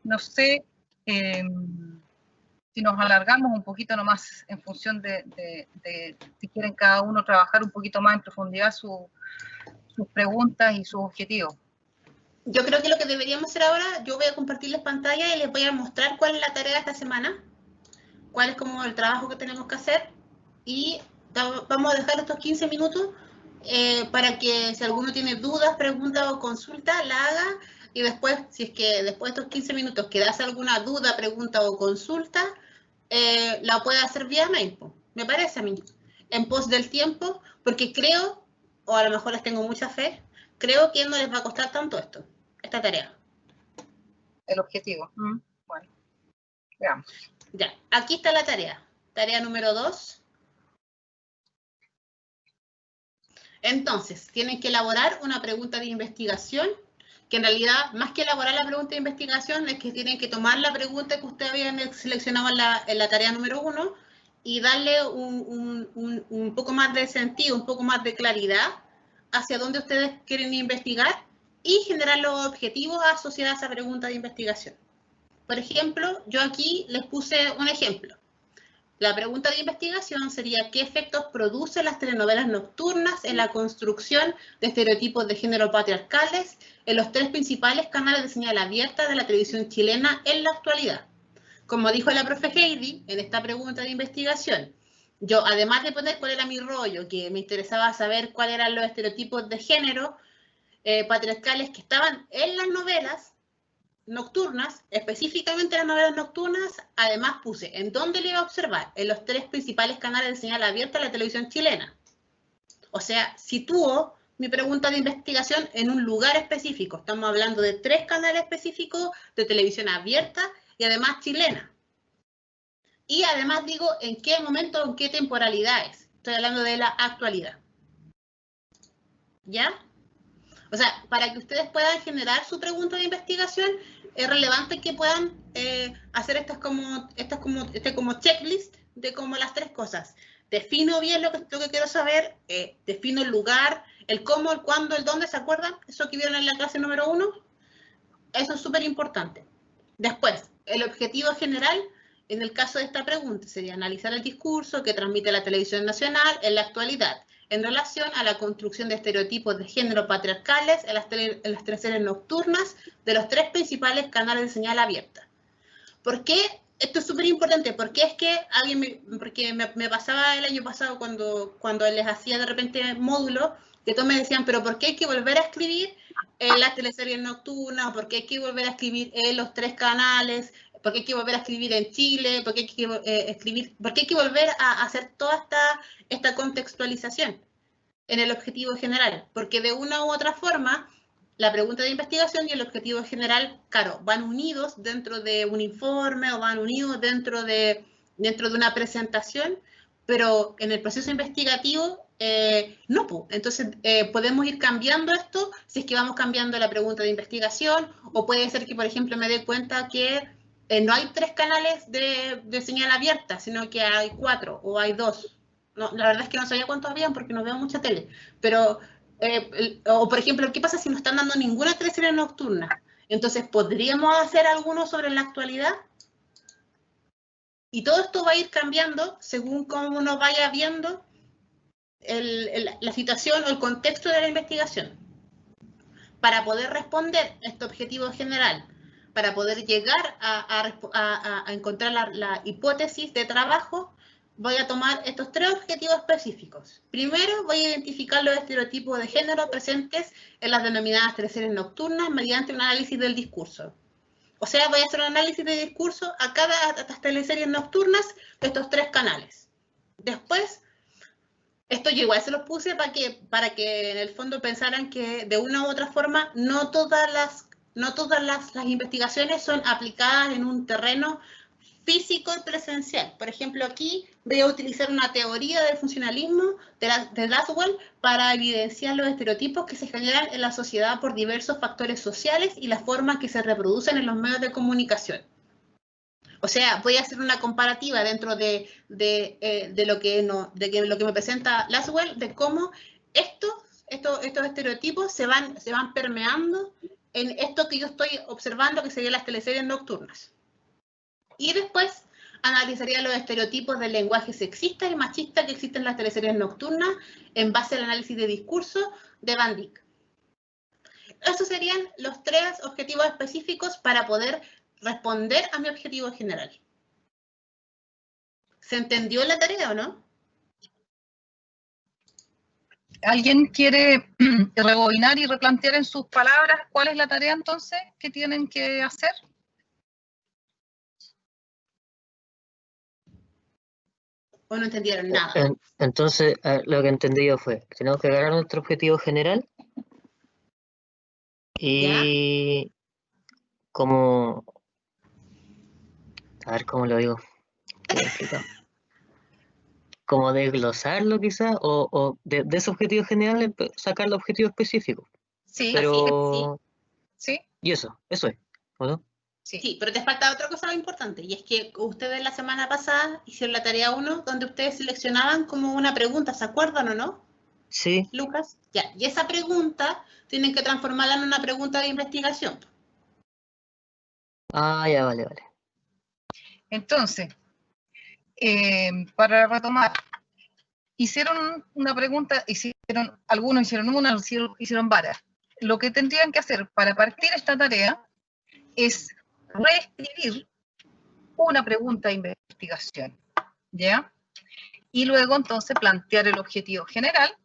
No sé si nos alargamos un poquito nomás en función de si quieren cada uno trabajar un poquito más en profundidad sus preguntas y sus objetivos. Yo creo que lo que deberíamos hacer ahora, yo voy a compartirles pantalla y les voy a mostrar cuál es la tarea de esta semana, cuál es como el trabajo que tenemos que hacer, y vamos a dejar estos 15 minutos para que si alguno tiene dudas, preguntas o consultas, la haga, y después, si es que después de estos 15 minutos quedas alguna duda, pregunta o consulta, la puede hacer vía mail, me parece a mí, en pos del tiempo, porque creo, o a lo mejor les tengo mucha fe, creo que no les va a costar tanto esta tarea. El objetivo. Bueno, veamos. Ya, aquí está la tarea. Tarea número 2. Entonces, tienen que elaborar una pregunta de investigación, que en realidad, más que elaborar la pregunta de investigación, es que tienen que tomar la pregunta que ustedes habían seleccionado en la tarea número 1 y darle un poco más de sentido, un poco más de claridad hacia dónde ustedes quieren investigar y generar los objetivos asociados a esa pregunta de investigación. Por ejemplo, yo aquí les puse un ejemplo. La pregunta de investigación sería: ¿qué efectos producen las telenovelas nocturnas en la construcción de estereotipos de género patriarcales en los 3 principales canales de señal abierta de la televisión chilena en la actualidad? Como dijo la profe Heidi en esta pregunta de investigación, yo, además de poner cuál era mi rollo, que me interesaba saber cuáles eran los estereotipos de género patriarcales que estaban en las novelas nocturnas, específicamente las novelas nocturnas, además puse en dónde le iba a observar, en los 3 principales canales de señal abierta de la televisión chilena. O sea, sitúo mi pregunta de investigación en un lugar específico. Estamos hablando de 3 canales específicos de televisión abierta y además chilena. Y además digo en qué momento, en qué temporalidades. Estoy hablando de la actualidad. ¿Ya? O sea, para que ustedes puedan generar su pregunta de investigación, es relevante que puedan hacer estas como checklist de como las 3 cosas. Defino bien lo que quiero saber, defino el lugar, el cómo, el cuándo, el dónde, ¿se acuerdan? Eso que vieron en la clase número 1. Eso es súper importante. Después, el objetivo general, en el caso de esta pregunta, sería analizar el discurso que transmite la televisión nacional en la actualidad, en relación a la construcción de estereotipos de género patriarcales en las teleseries nocturnas de los 3 principales canales de señal abierta. ¿Por qué? Esto es súper importante, porque es que me pasaba el año pasado cuando les hacía de repente módulos, que todos me decían, pero ¿por qué hay que volver a escribir en las teleseries nocturnas? ¿Por qué hay que volver a escribir en los 3 canales? ¿Por qué hay que volver a escribir en Chile? ¿Por qué hay que volver a hacer toda esta contextualización en el objetivo general? Porque de una u otra forma, la pregunta de investigación y el objetivo general, claro, van unidos dentro de un informe o van unidos dentro de una presentación, pero en el proceso investigativo no. Entonces podemos ir cambiando esto si es que vamos cambiando la pregunta de investigación, o puede ser que, por ejemplo, me dé cuenta que no hay 3 canales de señal abierta, sino que hay 4 o hay 2. No, la verdad es que no sabía cuántos habían porque no veo mucha tele. Pero, o por ejemplo, ¿qué pasa si no están dando ninguna teleserie nocturna? Entonces, ¿podríamos hacer alguno sobre la actualidad? Y todo esto va a ir cambiando según cómo uno vaya viendo la situación o el contexto de la investigación. Para poder responder este objetivo general, para poder llegar a encontrar la hipótesis de trabajo, voy a tomar estos 3 objetivos específicos. Primero, voy a identificar los estereotipos de género presentes en las denominadas teleseries nocturnas mediante un análisis del discurso. O sea, voy a hacer un análisis de discurso a cada de estas teleseries nocturnas de estos 3 canales. Después, esto yo igual se los puse para que en el fondo pensaran que de una u otra forma no todas las investigaciones son aplicadas en un terreno físico y presencial. Por ejemplo, aquí voy a utilizar una teoría del funcionalismo de Laswell para evidenciar los estereotipos que se generan en la sociedad por diversos factores sociales y las formas que se reproducen en los medios de comunicación. O sea, voy a hacer una comparativa dentro de lo que me presenta Laswell, de cómo estos estereotipos se van permeando en esto que yo estoy observando, que serían las teleseries nocturnas. Y después analizaría los estereotipos del lenguaje sexista y machista que existen en las teleseries nocturnas en base al análisis de discurso de Van Dyck. Estos serían los 3 objetivos específicos para poder responder a mi objetivo general. ¿Se entendió la tarea o no? ¿Alguien quiere rebobinar y replantear en sus palabras cuál es la tarea entonces que tienen que hacer? ¿O no entendieron nada? Entonces, lo que entendí yo fue que tenemos que agarrar nuestro objetivo general y como... A ver cómo lo digo. Como desglosarlo quizás, o de ese objetivo general sacar el objetivo específico. Sí, pero... sí. Y eso es, ¿o no? Sí, pero te falta otra cosa muy importante, y es que ustedes la semana pasada hicieron la tarea 1, donde ustedes seleccionaban como una pregunta, ¿se acuerdan o no? Sí. Lucas, ya, y esa pregunta tienen que transformarla en una pregunta de investigación. Ah, ya, vale, vale. Entonces, para retomar, hicieron una pregunta, algunos hicieron una, hicieron varias. Lo que tendrían que hacer para partir esta tarea es reescribir una pregunta de investigación, ¿ya? Y luego entonces plantear el objetivo general,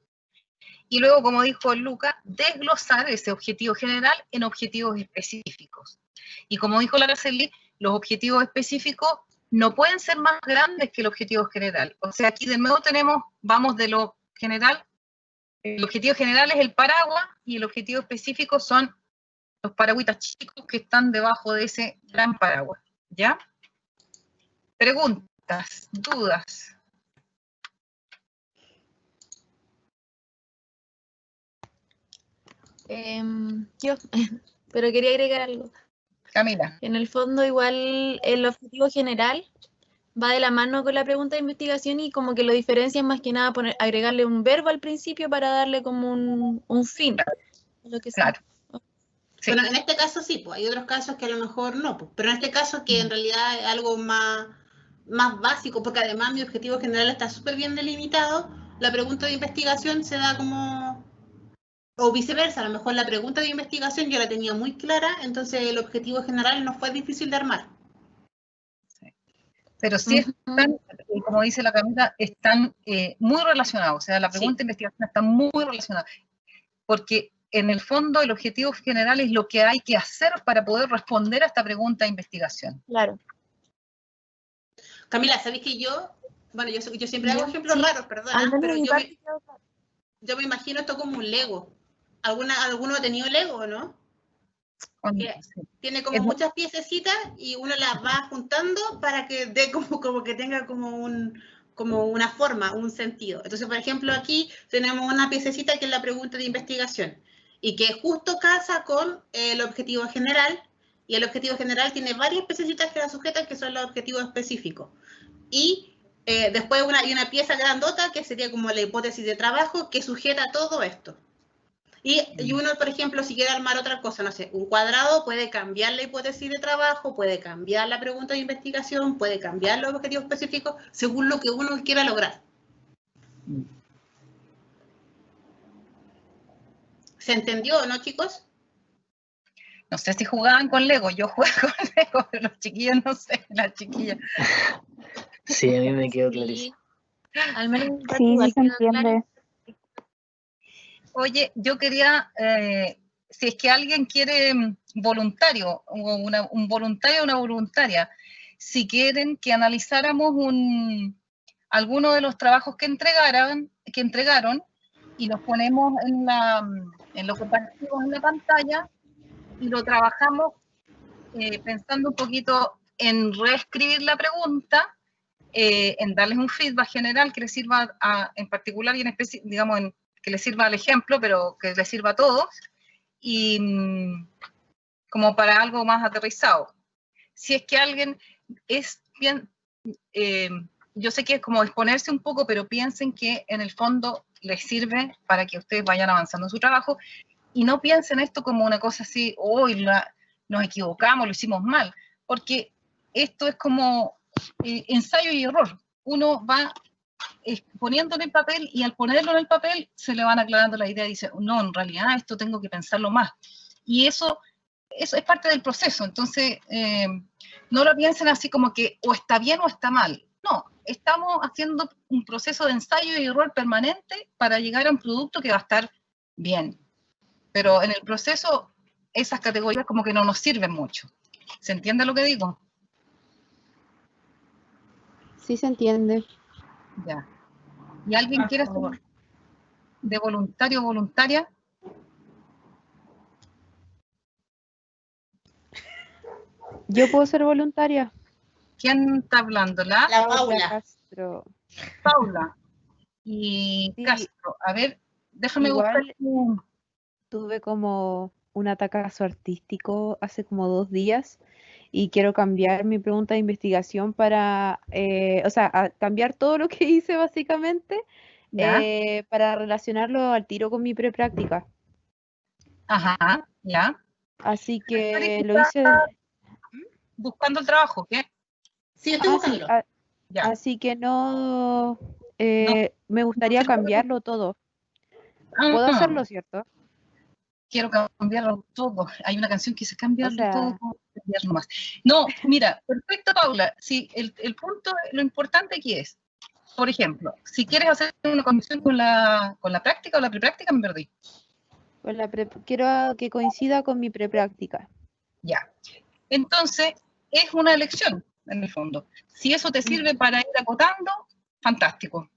y luego, como dijo Luca, desglosar ese objetivo general en objetivos específicos. Y como dijo la Araceli, los objetivos específicos no pueden ser más grandes que el objetivo general. O sea, aquí de nuevo vamos de lo general, el objetivo general es el paraguas y el objetivo específico son los paragüitas chicos que están debajo de ese gran paraguas, ¿ya? Preguntas, dudas. Yo, pero quería agregar algo. Camila. En el fondo, igual, el objetivo general va de la mano con la pregunta de investigación y como que lo diferencia más que nada agregarle un verbo al principio para darle como un fin. Lo que sea. Claro. Sí. Bueno, en este caso sí, pues hay otros casos que a lo mejor no, pues, pero en este caso que en realidad es algo más básico, porque además mi objetivo general está súper bien delimitado, la pregunta de investigación se da como, o viceversa, a lo mejor la pregunta de investigación yo la tenía muy clara, entonces el objetivo general no fue difícil de armar. Sí. Pero sí están, como dice la Camila, están muy relacionados, o sea, la pregunta de investigación está muy relacionada, porque en el fondo el objetivo general es lo que hay que hacer para poder responder a esta pregunta de investigación. Claro. Camila, ¿sabéis que yo siempre hago ejemplos raros, perdona, pero yo me imagino esto como un Lego. ¿Alguno ha tenido Lego, no? Tiene como muchas piececitas y uno las va juntando para que dé como que tenga como una forma, un sentido. Entonces, por ejemplo, aquí tenemos una piececita que es la pregunta de investigación y que justo casa con el objetivo general, y el objetivo general tiene varias piececitas que la sujetan que son los objetivos específicos. Y después hay una pieza grandota que sería como la hipótesis de trabajo que sujeta todo esto. Y uno, por ejemplo, si quiere armar otra cosa, no sé, un cuadrado puede cambiar la hipótesis de trabajo, puede cambiar la pregunta de investigación, puede cambiar los objetivos específicos según lo que uno quiera lograr. ¿Se entendió, no, chicos? No sé si jugaban con Lego, yo juego con Lego, pero los chiquillos no sé, las chiquillas. Sí, a mí me quedó clarísimo. Al menos sí, se entiende. Oye, yo quería, si es que alguien quiere voluntario, o un voluntario o una voluntaria, si quieren que analizáramos alguno de los trabajos que entregaron y los ponemos en lo compartimos en la pantalla y lo trabajamos pensando un poquito en reescribir la pregunta, en darles un feedback general que les sirva en particular y en específico, digamos, que les sirva al ejemplo, pero que les sirva a todos, y como para algo más aterrizado. Si es que alguien es bien, yo sé que es como exponerse un poco, pero piensen que en el fondo les sirve para que ustedes vayan avanzando en su trabajo, y no piensen esto como una cosa así, hoy nos equivocamos, lo hicimos mal, porque esto es como ensayo y error. Uno va poniéndolo en el papel y al ponerlo en el papel se le van aclarando la idea y dice, no, en realidad esto tengo que pensarlo más. Y eso es parte del proceso, entonces no lo piensen así como que o está bien o está mal. No, estamos haciendo un proceso de ensayo y error permanente para llegar a un producto que va a estar bien. Pero en el proceso esas categorías como que no nos sirven mucho. ¿Se entiende lo que digo? Sí se entiende. Ya. ¿Y alguien quiere ser de voluntario o voluntaria? Yo puedo ser voluntaria. ¿Quién está hablando? La Paula. Castro. Paula. Y sí. Castro. A ver, déjame buscar. Tuve como un atacazo artístico hace como 2 días y quiero cambiar mi pregunta de investigación para, cambiar todo lo que hice básicamente para relacionarlo al tiro con mi prepráctica. Ajá, ya. Así que lo hice... buscando el trabajo, ¿qué? Sí, estoy buscándolo. Ya. Así que no, me gustaría cambiarlo todo. ¿Puedo hacerlo, cierto? Quiero cambiarlo todo. Hay una canción que dice cambiarlo O sea- todo, cambiar nomás. No, mira, perfecto, Paula. Sí, el punto, lo importante aquí es, por ejemplo, si quieres hacer una conexión con la práctica o la prepráctica, me perdí. Quiero que coincida con mi prepráctica. Ya. Entonces, es una elección, en el fondo. Si eso te sirve para ir acotando, fantástico.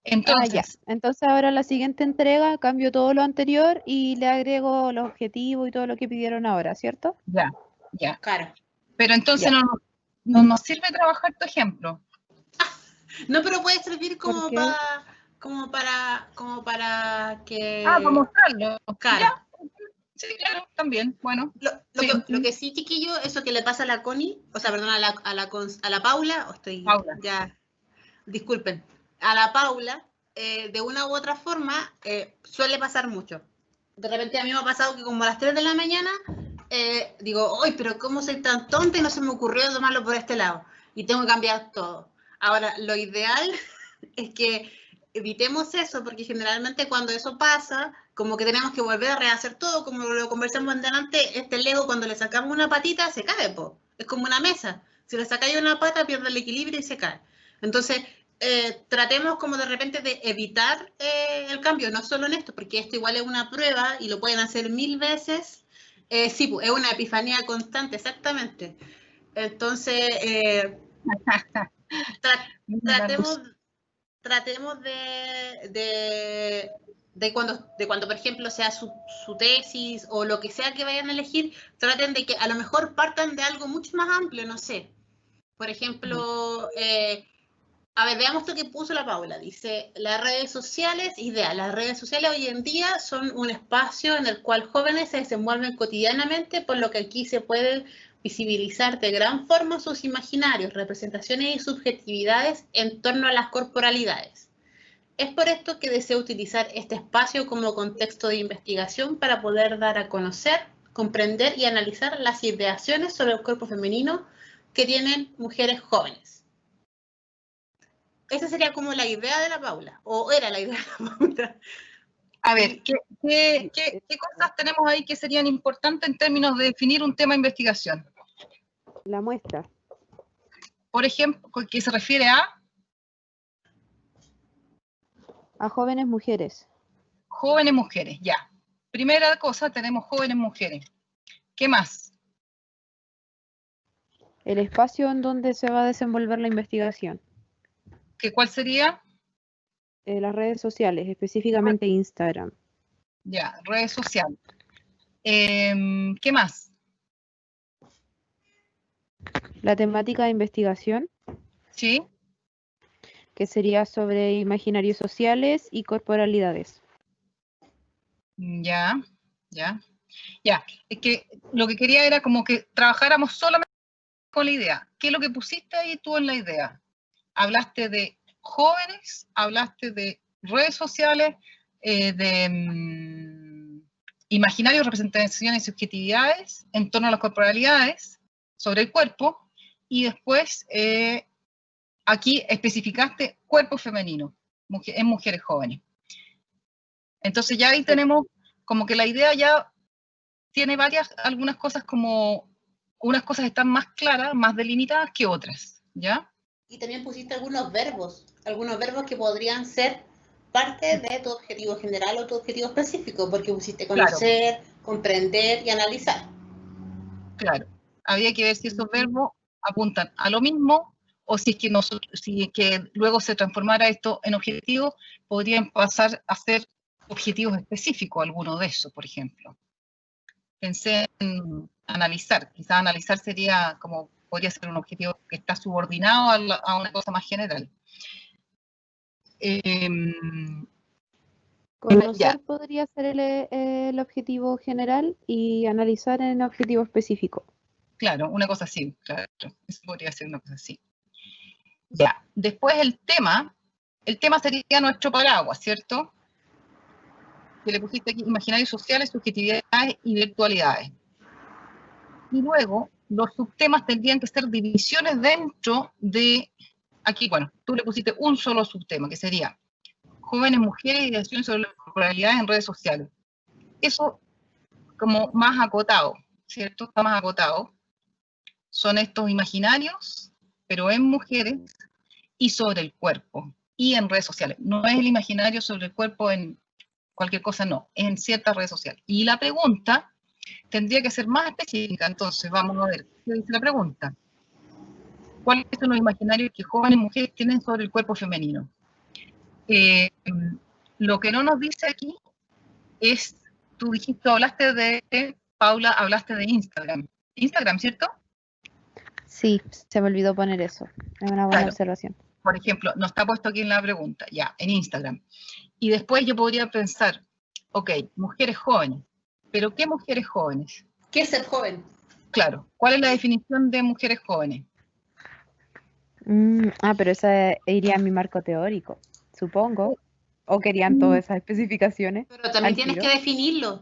Entonces, Entonces ahora la siguiente entrega cambio todo lo anterior y le agrego los objetivos y todo lo que pidieron ahora, ¿cierto? ya. Claro. Pero entonces Ya. no nos sirve trabajar tu ejemplo. No, pero puede servir como ¿Por qué? para que... Para mostrarlo. Claro. Ya. Sí, claro, también. Bueno. Lo que sí, chiquillo, eso que le pasa a la Connie, o sea, perdón, a la Paula, Paula. Ya, disculpen, a la Paula, de una u otra forma, suele pasar mucho. De repente a mí me ha pasado que como a las 3 de la mañana, digo, ¡ay, pero cómo soy tan tonta y no se me ocurrió tomarlo por este lado! Y tengo que cambiar todo. Ahora, lo ideal es que evitemos eso, porque generalmente cuando eso pasa, como que tenemos que volver a rehacer todo, como lo conversamos antes, este Lego cuando le sacamos una patita se cae, po. Es como una mesa. Si le sacáis una pata pierde el equilibrio y se cae. Entonces, tratemos como de repente de evitar el cambio, no solo en esto, porque esto igual es una prueba y lo pueden hacer 1000 veces. Sí, pues, es una epifanía constante, exactamente. Entonces, tratemos de cuando, por ejemplo, sea su tesis o lo que sea que vayan a elegir, traten de que a lo mejor partan de algo mucho más amplio, no sé. Por ejemplo, a ver, veamos lo que puso la Paula. Dice, las redes sociales, las redes sociales hoy en día son un espacio en el cual jóvenes se desenvuelven cotidianamente, por lo que aquí se puede visibilizar de gran forma sus imaginarios, representaciones y subjetividades en torno a las corporalidades. Es por esto que deseo utilizar este espacio como contexto de investigación para poder dar a conocer, comprender y analizar las ideaciones sobre el cuerpo femenino que tienen mujeres jóvenes. Esa sería como la idea de la Paula, o era la idea de la Paula. A ver, ¿qué cosas tenemos ahí que serían importantes en términos de definir un tema de investigación? La muestra. Por ejemplo, ¿qué se refiere a? A jóvenes mujeres. Jóvenes mujeres, ya. Primera cosa, tenemos jóvenes mujeres. ¿Qué más? El espacio en donde se va a desenvolver la investigación. ¿Cuál sería? Las redes sociales, específicamente Instagram. Ya, redes sociales. ¿Qué más? La temática de investigación. Sí. Que sería sobre imaginarios sociales y corporalidades. Ya. Es que lo que quería era como que trabajáramos solamente con la idea. ¿Qué es lo que pusiste ahí tú en la idea? Hablaste de jóvenes, hablaste de redes sociales, de imaginarios, representaciones y subjetividades en torno a las corporalidades, sobre el cuerpo, y después aquí especificaste cuerpo femenino, en mujeres jóvenes. Entonces ya ahí tenemos como que la idea ya tiene algunas cosas como, unas cosas están más claras, más delimitadas que otras, ¿ya? Y también pusiste algunos verbos que podrían ser parte de tu objetivo general o tu objetivo específico, porque pusiste conocer, comprender y analizar. Claro, había que ver si esos verbos apuntan a lo mismo o si es que luego se transformara esto en objetivos, podrían pasar a ser objetivos específicos, alguno de esos, por ejemplo. Pensé en analizar, quizás analizar podría ser un objetivo que está subordinado a una cosa más general. Conocer podría ser el objetivo general y analizar en objetivo específico. Claro, una cosa así, claro, eso podría ser una cosa así. Ya, después el tema sería nuestro paraguas, ¿cierto? Que le pusiste aquí imaginarios sociales, subjetividades y virtualidades. Y luego los subtemas tendrían que ser divisiones dentro de, aquí, bueno, tú le pusiste un solo subtema, que sería jóvenes mujeres y ideación sobre la corporalidad en redes sociales. Eso como más acotado, ¿cierto? Está más acotado. Son estos imaginarios, pero en mujeres y sobre el cuerpo y en redes sociales. No es el imaginario sobre el cuerpo en cualquier cosa, no, en ciertas redes sociales. Y la pregunta tendría que ser más específica, entonces vamos a ver, ¿qué dice la pregunta? ¿Cuáles son los imaginarios que jóvenes mujeres tienen sobre el cuerpo femenino? Lo que no nos dice aquí es, tú dijiste, hablaste de, Paula, hablaste de Instagram. Instagram, ¿cierto? Sí, se me olvidó poner eso. Es una buena observación. Por ejemplo, no está puesto aquí en la pregunta, ya, en Instagram. Y después yo podría pensar, ok, mujeres jóvenes. ¿Pero qué mujeres jóvenes? ¿Qué es ser joven? Claro, ¿cuál es la definición de mujeres jóvenes? Pero esa iría en mi marco teórico, supongo. ¿O querían todas esas especificaciones? Pero también tienes que definirlo.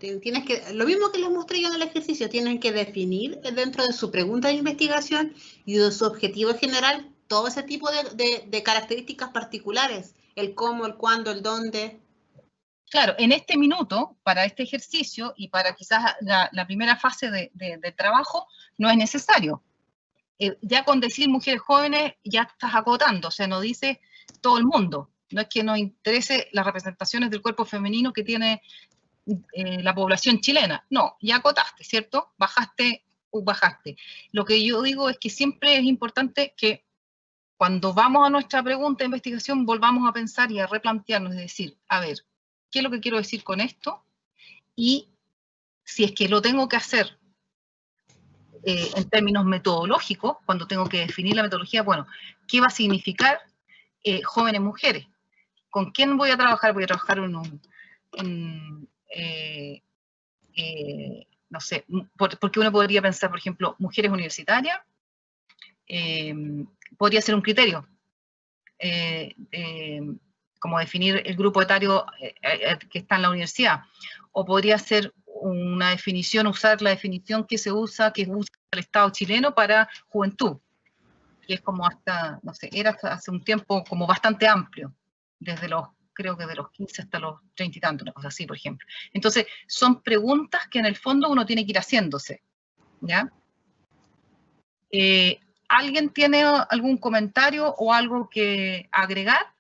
Lo mismo que les mostré yo en el ejercicio, tienen que definir dentro de su pregunta de investigación y de su objetivo general todo ese tipo de características particulares. El cómo, el cuándo, el dónde. Claro, en este minuto, para este ejercicio y para quizás la primera fase de trabajo, no es necesario. Ya con decir mujeres jóvenes ya estás acotando, o sea, no dice todo el mundo. No es que nos interese las representaciones del cuerpo femenino que tiene la población chilena. No, ya acotaste, ¿cierto? Bajaste. Lo que yo digo es que siempre es importante que cuando vamos a nuestra pregunta de investigación volvamos a pensar y a replantearnos y decir, a ver, ¿qué es lo que quiero decir con esto? Y si es que lo tengo que hacer en términos metodológicos, cuando tengo que definir la metodología, bueno, ¿qué va a significar jóvenes mujeres? ¿Con quién voy a trabajar? Voy a trabajar no sé, porque uno podría pensar, por ejemplo, mujeres universitarias, podría ser un criterio, como definir el grupo etario que está en la universidad, o podría ser una definición, usar la definición que usa el Estado chileno para juventud, que es como hasta, no sé, era hasta hace un tiempo como bastante amplio, desde creo que de los 15 hasta los 30 y tantos, una cosa así, por ejemplo. Entonces, son preguntas que en el fondo uno tiene que ir haciéndose, ¿ya? ¿Alguien tiene algún comentario o algo que agregar?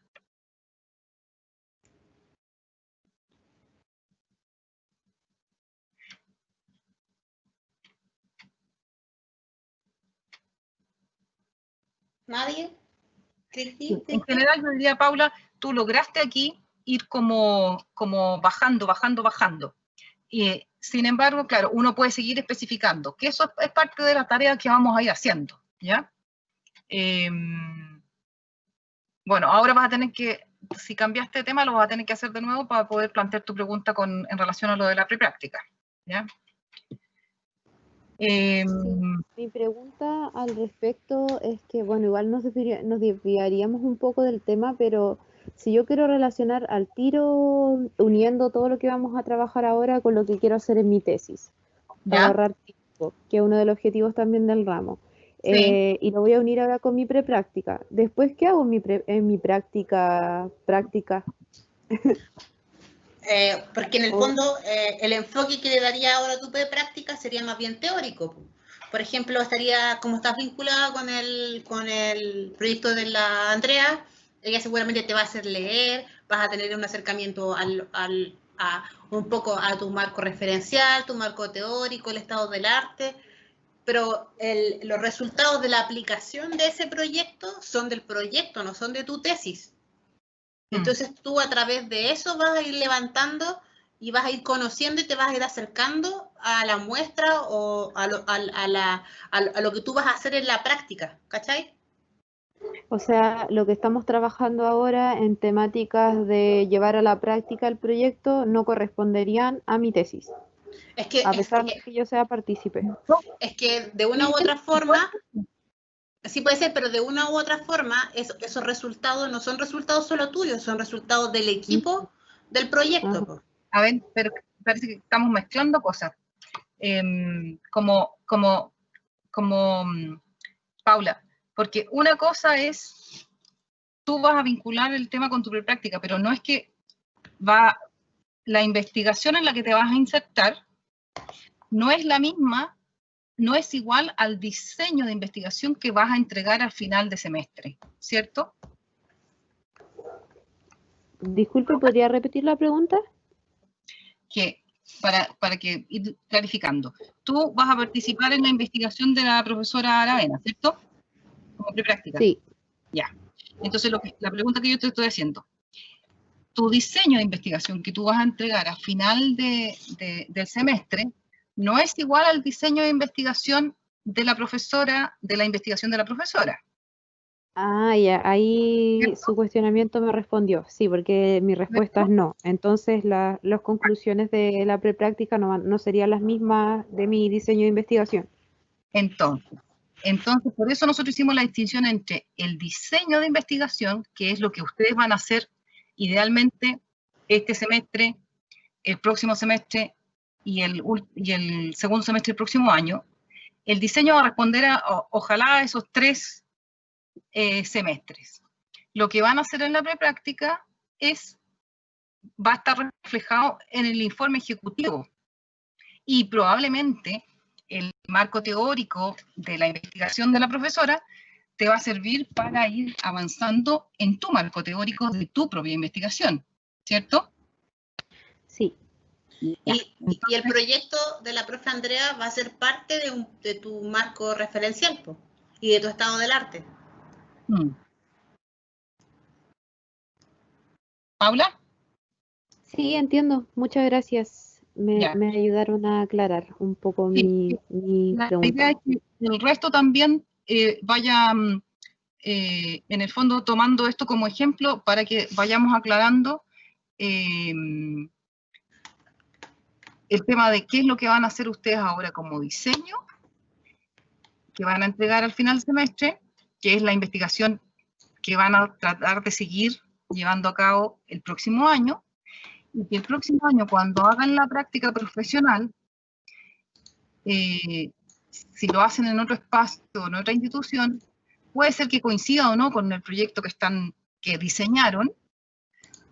¿Nadie? ¿Cristi? En general, yo diría, Paula, tú lograste aquí ir como bajando. Sin embargo, claro, uno puede seguir especificando, que eso es parte de la tarea que vamos a ir haciendo, ¿ya? Bueno, ahora vas a tener que, si cambiaste de tema, lo vas a tener que hacer de nuevo para poder plantear tu pregunta en relación a lo de la prepráctica, ¿ya? Sí, mi pregunta al respecto es que, bueno, igual nos desviaríamos un poco del tema, pero si yo quiero relacionar al tiro, uniendo todo lo que vamos a trabajar ahora con lo que quiero hacer en mi tesis, para ahorrar tiempo, que es uno de los objetivos también del ramo. Sí. Y lo voy a unir ahora con mi prepráctica. Después, ¿qué hago en mi práctica? Porque en el fondo el enfoque que le daría ahora a tu práctica sería más bien teórico. Por ejemplo, como estás vinculada con el proyecto de la Andrea, ella seguramente te va a hacer leer, vas a tener un acercamiento un poco a tu marco referencial, tu marco teórico, el estado del arte, pero los resultados de la aplicación de ese proyecto son del proyecto, no son de tu tesis. Entonces tú a través de eso vas a ir levantando y vas a ir conociendo y te vas a ir acercando a la muestra o a lo que tú vas a hacer en la práctica, ¿cachai? O sea, lo que estamos trabajando ahora en temáticas de llevar a la práctica el proyecto no corresponderían a mi tesis, a pesar de que yo sea partícipe. Es que de una u otra forma... Sí puede ser, pero de una u otra forma esos resultados no son resultados solo tuyos, son resultados del equipo del proyecto. A ver, pero parece que estamos mezclando cosas. Como Paula, porque una cosa es, tú vas a vincular el tema con tu prepráctica, pero no es que la investigación en la que te vas a insertar no es la misma, no es igual al diseño de investigación que vas a entregar al final de semestre, ¿cierto? Disculpe, ¿podría repetir la pregunta? Que para que ir clarificando, tú vas a participar en la investigación de la profesora Aravena, ¿cierto? Como prepráctica. Sí. Ya. Entonces, la pregunta que yo te estoy haciendo, tu diseño de investigación que tú vas a entregar a final del semestre no es igual al diseño de investigación de la profesora, de la investigación de la profesora. Ah, ya, ahí su cuestionamiento me respondió, sí, porque mi respuesta es no. Entonces, las conclusiones de la prepráctica no serían las mismas de mi diseño de investigación. Entonces, por eso nosotros hicimos la distinción entre el diseño de investigación, que es lo que ustedes van a hacer idealmente este semestre, el próximo semestre y el segundo semestre del próximo año. El diseño va a responder ojalá a esos 3 semestres. Lo que van a hacer en la prepráctica va a estar reflejado en el informe ejecutivo y probablemente el marco teórico de la investigación de la profesora te va a servir para ir avanzando en tu marco teórico de tu propia investigación, ¿cierto? Sí. Y el proyecto de la profe Andrea va a ser parte de tu marco referencial, po, y de tu estado del arte. ¿Paula? Sí, entiendo. Muchas gracias. Me ayudaron a aclarar un poco mi pregunta. La idea es que el resto también vaya, en el fondo, tomando esto como ejemplo para que vayamos aclarando el tema de qué es lo que van a hacer ustedes ahora como diseño, que van a entregar al final del semestre, que es la investigación que van a tratar de seguir llevando a cabo el próximo año, y que el próximo año, cuando hagan la práctica profesional, si lo hacen en otro espacio o en otra institución, puede ser que coincida o no con el proyecto que diseñaron,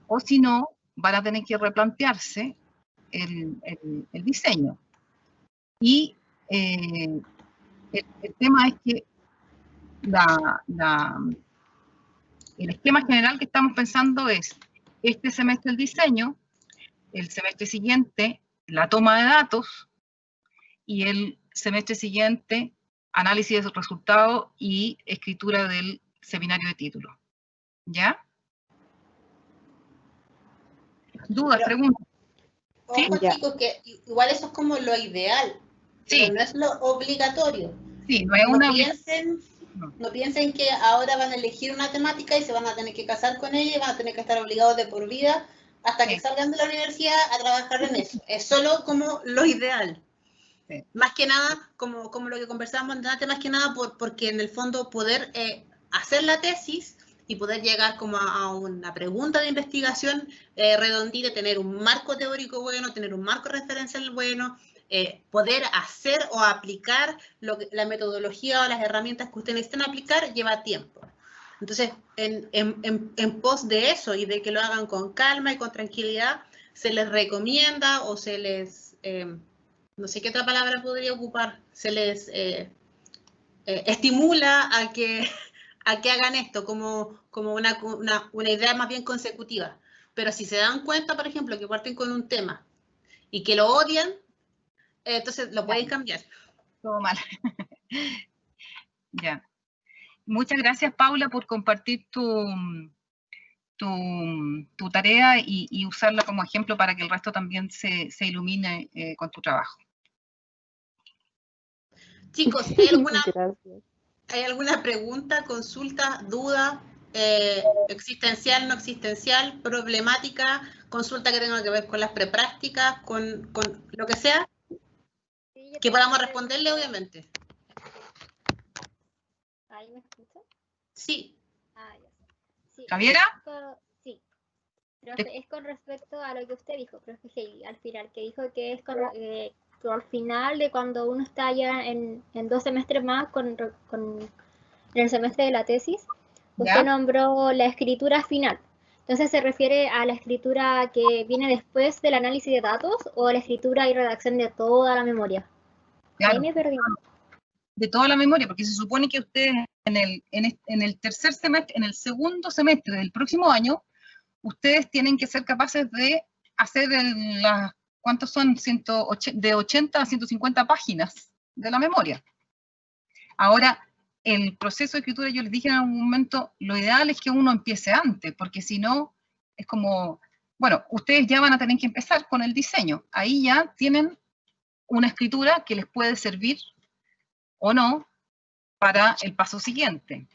o si no, van a tener que replantearse el diseño. Y el tema es que el esquema general que estamos pensando es este semestre el diseño, el semestre siguiente la toma de datos y el semestre siguiente análisis de resultados y escritura del seminario de título. ¿Ya? ¿Dudas, preguntas? Ojo, ¿sí? Chicos, que igual eso es como lo ideal, sí, pero no es lo obligatorio. Sí, no es una no piensen que ahora van a elegir una temática y se van a tener que casar con ella y van a tener que estar obligados de por vida hasta que salgan de la universidad a trabajar en eso. Es solo como lo ideal. Sí. Más que nada, como lo que conversábamos antes, más que nada porque en el fondo poder hacer la tesis y poder llegar como a una pregunta de investigación redondita, tener un marco teórico bueno, tener un marco referencial bueno, poder hacer o aplicar la metodología o las herramientas que ustedes necesitan aplicar lleva tiempo. Entonces, en pos de eso y de que lo hagan con calma y con tranquilidad, se les recomienda o se les, no sé qué otra palabra podría ocupar, se les estimula a que hagan esto como una idea más bien consecutiva. Pero si se dan cuenta, por ejemplo, que parten con un tema y que lo odian, entonces lo pueden cambiar. Todo mal. Ya. Muchas gracias, Paula, por compartir tu tarea y usarla como ejemplo para que el resto también se ilumine con tu trabajo. Chicos, ¿hay alguna pregunta, consulta, duda, existencial, no existencial, problemática, consulta que tenga que ver con las preprácticas, con lo que sea? Que podamos responderle, obviamente. ¿Ahí me escucha? Sí. Ah, ya. Sí. ¿Javiera? Sí. Profe, es con respecto a lo que usted dijo, profe Heidi, al final, que dijo que es al final de cuando uno está ya en 2 semestres más en el semestre de la tesis, usted ¿Ya? nombró la escritura final. Entonces, ¿se refiere a la escritura que viene después del análisis de datos o a la escritura y redacción de toda la memoria? Claro, Ahí me perdí. de toda la memoria, porque se supone que ustedes en el tercer semestre, en el segundo semestre del próximo año, ustedes tienen que ser capaces de hacer ¿cuántos son? De 80 a 150 páginas de la memoria. Ahora, el proceso de escritura, yo les dije en algún momento, lo ideal es que uno empiece antes, porque si no, es como, bueno, ustedes ya van a tener que empezar con el diseño. Ahí ya tienen una escritura que les puede servir o no para el paso siguiente.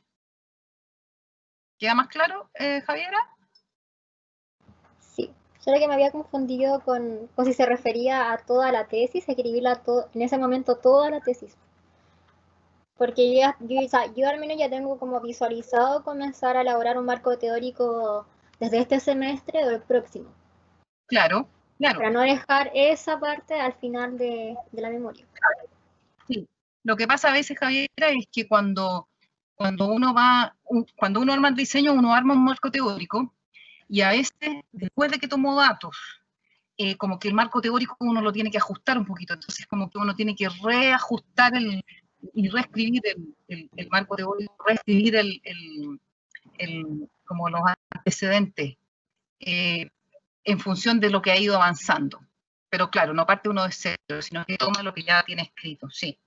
¿Queda más claro, Javiera? Sí, solo que me había confundido con si se refería a toda la tesis, escribirla en ese momento toda la tesis. Porque yo al menos ya tengo como visualizado comenzar a elaborar un marco teórico desde este semestre o el próximo. Claro, claro. Para no dejar esa parte al final de la memoria. Sí. Lo que pasa a veces, Javiera, es que cuando uno arma el diseño, uno arma un marco teórico, y a veces, después de que tomó datos, como que el marco teórico uno lo tiene que ajustar un poquito, entonces como que uno tiene que reajustar y reescribir el marco teórico, reescribir como los antecedentes, en función de lo que ha ido avanzando. Pero claro, no parte uno de cero, sino que toma lo que ya tiene escrito, sí.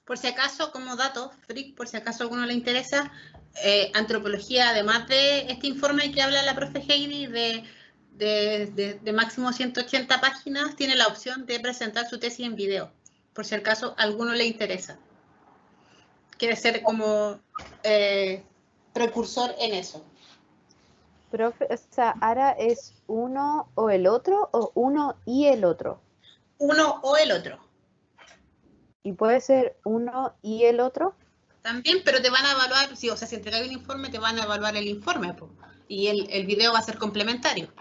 Por si acaso, como dato, freak, por si acaso a alguno le interesa, antropología, además de este informe que habla la profe Heidi de máximo 180 páginas, tiene la opción de presentar su tesis en video, por si acaso a alguno le interesa. Quiere ser como precursor en eso. Profe, o sea, ¿ahora es uno o el otro o uno y el otro? Uno o el otro. ¿Y puede ser uno y el otro? También, pero te van a evaluar, si entregas un informe, te van a evaluar el informe, po, y el video va a ser complementario.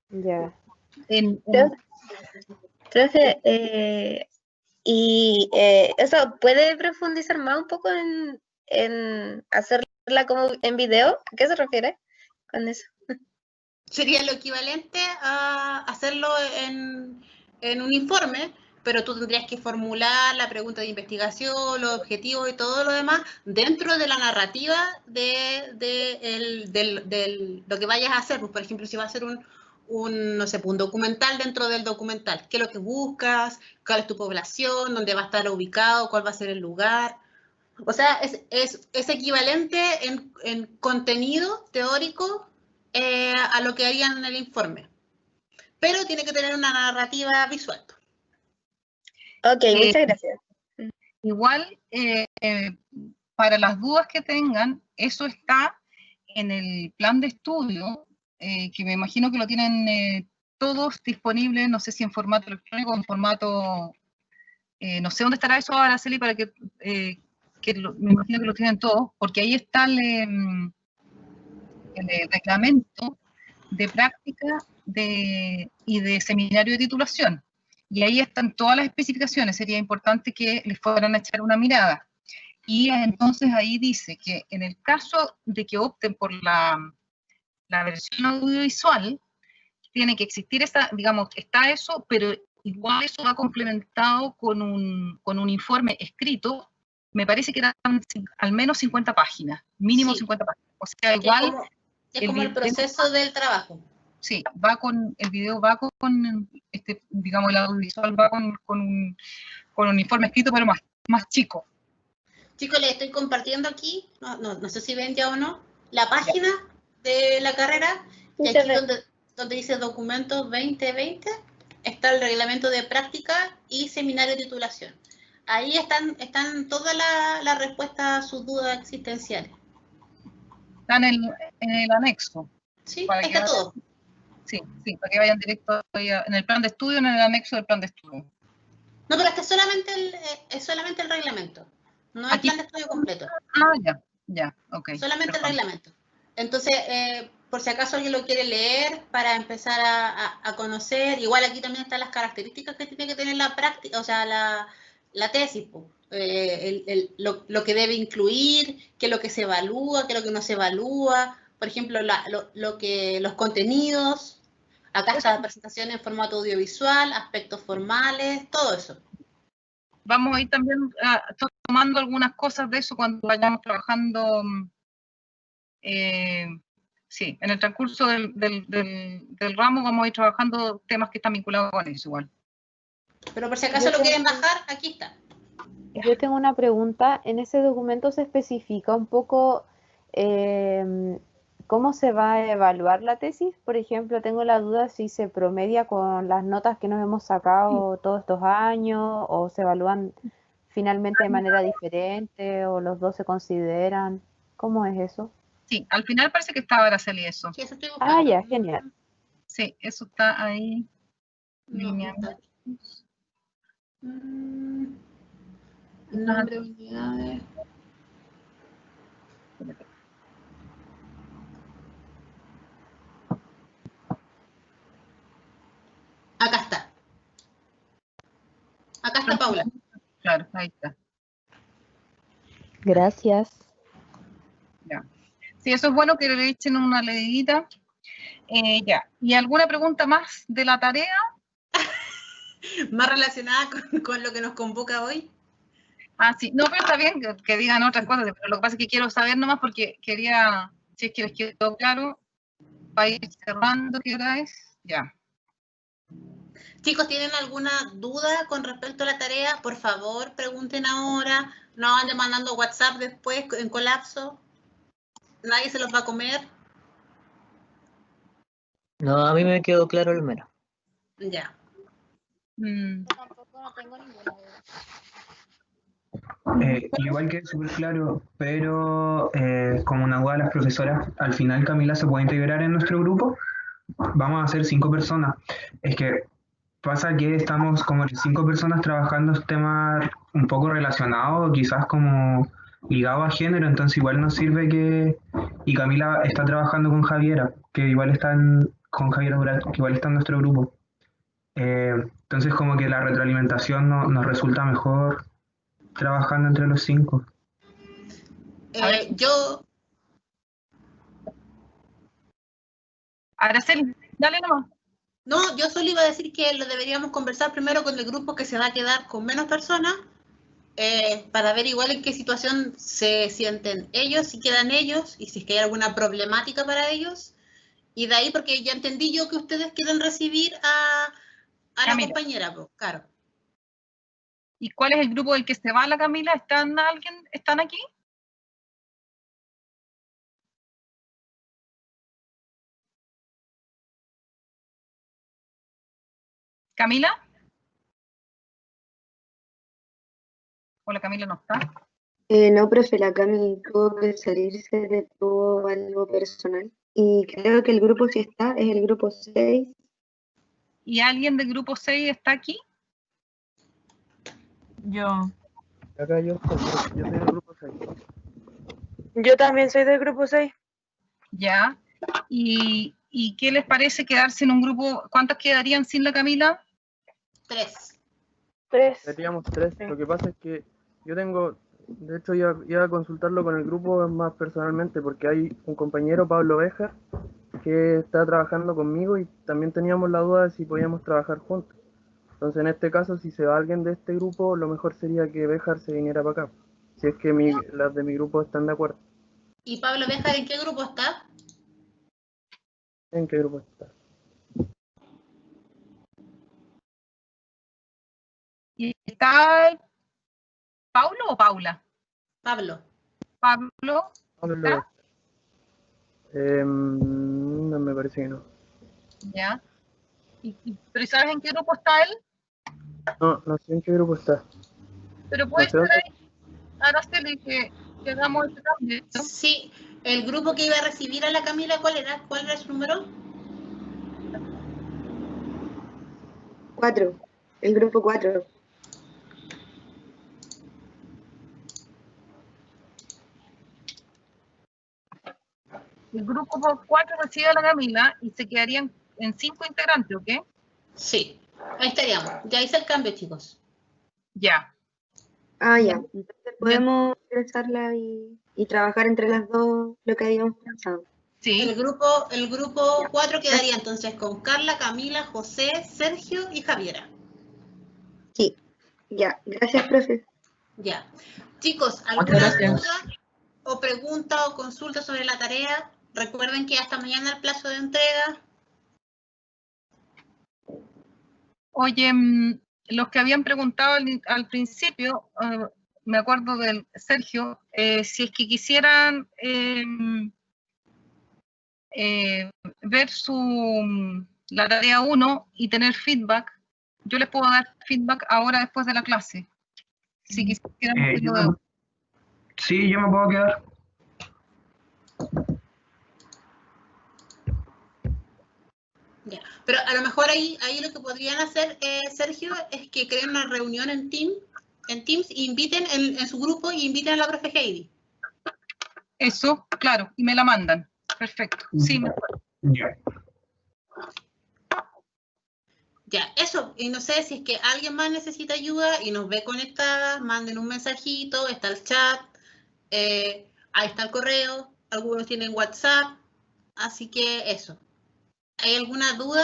Ya. Profe, y eso, ¿puede profundizar más un poco en hacerla como en video? ¿A qué se refiere con eso? Sería lo equivalente a hacerlo en un informe, pero tú tendrías que formular la pregunta de investigación, los objetivos y todo lo demás dentro de la narrativa de lo que vayas a hacer. Pues, por ejemplo, si va a ser un documental dentro del documental, qué es lo que buscas, cuál es tu población, dónde va a estar ubicado, cuál va a ser el lugar. O sea, es equivalente en contenido teórico a lo que harían en el informe, pero tiene que tener una narrativa visual. Ok, muchas gracias. Igual, para las dudas que tengan, eso está en el plan de estudio, que me imagino que lo tienen todos disponibles, no sé si en formato electrónico o en formato, no sé dónde estará eso, Araceli, para que me imagino que lo tienen todos, porque ahí está el reglamento de práctica y de seminario de titulación. Y ahí están todas las especificaciones, sería importante que les fueran a echar una mirada. Y entonces ahí dice que en el caso de que opten por la versión audiovisual, tiene que existir está eso, pero igual eso va complementado con un informe escrito, me parece que eran al menos 50 páginas, mínimo sí. 50 páginas. O sea, igual... Es como el proceso del trabajo. Sí, el video va con digamos, el audiovisual va con un informe escrito, pero más chico. Chicos, les estoy compartiendo aquí, no sé si ven ya o no, la página de la carrera, y aquí donde dice documentos 2020, está el reglamento de práctica y seminario de titulación. Ahí están todas las respuestas a sus dudas existenciales. Están en el anexo. Sí, está todo. Sí, para que vayan directo en el plan de estudio, en el anexo del plan de estudio. No, pero es que es solamente el reglamento, no el plan de estudio completo. Ya, ok. Solamente el reglamento. Entonces, por si acaso alguien lo quiere leer para empezar a conocer. Igual aquí también están las características que tiene que tener la práctica, o sea, la tesis, lo que debe incluir, qué es lo que se evalúa, qué es lo que no se evalúa, por ejemplo, los contenidos. Acá está la presentación en formato audiovisual, aspectos formales, todo eso. Vamos a ir también tomando algunas cosas de eso cuando vayamos trabajando, sí, en el transcurso del ramo vamos a ir trabajando temas que están vinculados con eso igual. Pero por si acaso lo quieren bajar, aquí está. Yo tengo una pregunta. En ese documento se especifica un poco cómo se va a evaluar la tesis. Por ejemplo, tengo la duda si se promedia con las notas que nos hemos sacado todos estos años o se evalúan finalmente de manera diferente o los dos se consideran. ¿Cómo es eso? Sí, al final parece que estaba Araceli eso. Sí, eso estoy Ah, ya, genial. Sí, eso está ahí. Nombre de unidades. Acá está. Acá está Paula. Claro, ahí está. Gracias. Ya. Sí, eso es bueno que le echen una leidita. Ya. ¿Y alguna pregunta más de la tarea? Más relacionada con lo que nos convoca hoy. Ah, sí. No, pero está bien que digan otras cosas, pero lo que pasa es que quiero saber nomás porque quería, si es que les quedó claro, para ir cerrando, ¿qué hora es? Ya. Chicos, ¿tienen alguna duda con respecto a la tarea? Por favor, pregunten ahora. No anden mandando WhatsApp después en colapso. Nadie se los va a comer. No, a mí me quedó claro el menos. Ya. Yo tampoco no tengo ninguna duda. Igual que es súper claro, pero como una duda de las profesoras, al final Camila se puede integrar en nuestro grupo. Vamos a ser 5 personas. Es que pasa que estamos como 5 personas trabajando temas un poco relacionados, quizás como ligados a género, entonces igual nos sirve que... Y Camila está trabajando con Javiera, que igual está con Javiera Dural, que igual está en nuestro grupo. Entonces como que la retroalimentación nos resulta mejor trabajando entre los 5. Yo... Araceli, dale nomás. No, yo solo iba a decir que lo deberíamos conversar primero con el grupo que se va a quedar con menos personas, para ver igual en qué situación se sienten ellos, si quedan ellos, y si es que hay alguna problemática para ellos. Y de ahí, porque ya entendí yo que ustedes quieren recibir a la compañera, pues, claro. ¿Y cuál es el grupo del que se va la Camila? ¿Están aquí? ¿Camila? ¿O la Camila no está? No, profe, la Cami tuvo que salirse de todo algo personal. Y creo que el grupo sí está, es el grupo 6. ¿Y alguien del grupo 6 está aquí? Yo. Acá yo soy del grupo 6. Yo también soy del grupo 6. Ya. ¿Y qué les parece quedarse en un grupo? ¿Cuántos quedarían sin la Camila? 3. Seríamos 3. Sí. Lo que pasa es que yo tengo, de hecho iba a consultarlo con el grupo más personalmente, porque hay un compañero, Pablo Béjar, que está trabajando conmigo y también teníamos la duda de si podíamos trabajar juntos. Entonces, en este caso, si se va alguien de este grupo, lo mejor sería que Béjar se viniera para acá, si es que las de mi grupo están de acuerdo. ¿Y Pablo Béjar en qué grupo está? ¿En qué grupo está? ¿Y está Paulo o Paula? Pablo. ¿Pablo? No, me parece que no. Ya. ¿Pero sabes en qué grupo está él? No sé en qué grupo está. Pero puede ser ahí, Araceli, que hagamos este cambio, ¿no? Sí, el grupo que iba a recibir a la Camila, ¿cuál era? ¿Cuál era su número? 4, el grupo 4. el grupo por 4 recibe a la Camila y se quedarían en 5 integrantes, ¿ok? Sí, ahí estaríamos. Ya hice el cambio, chicos. Ya. Ah, ya. Entonces podemos ingresarla y trabajar entre las dos lo que habíamos pensado. Sí. El grupo 4 quedaría entonces con Carla, Camila, José, Sergio y Javiera. Sí, ya. Gracias, profe. Ya. Chicos, Muchas ¿alguna gracias. duda o pregunta o consulta sobre la tarea? Recuerden que hasta mañana el plazo de entrega. Oye, los que habían preguntado al principio, me acuerdo del Sergio, si es que quisieran ver la tarea 1 y tener feedback, yo les puedo dar feedback ahora después de la clase. Si quisieran Sí, yo me puedo quedar. Ya. Pero a lo mejor ahí lo que podrían hacer, Sergio, es que creen una reunión en Teams y inviten en su grupo y inviten a la profe Heidi. Eso, claro, y me la mandan. Perfecto. Sí, me acuerdo. Ya. Ya, eso. Y no sé si es que alguien más necesita ayuda y nos ve conectada, manden un mensajito, está el chat, ahí está el correo, algunos tienen WhatsApp, así que eso. ¿Hay alguna duda?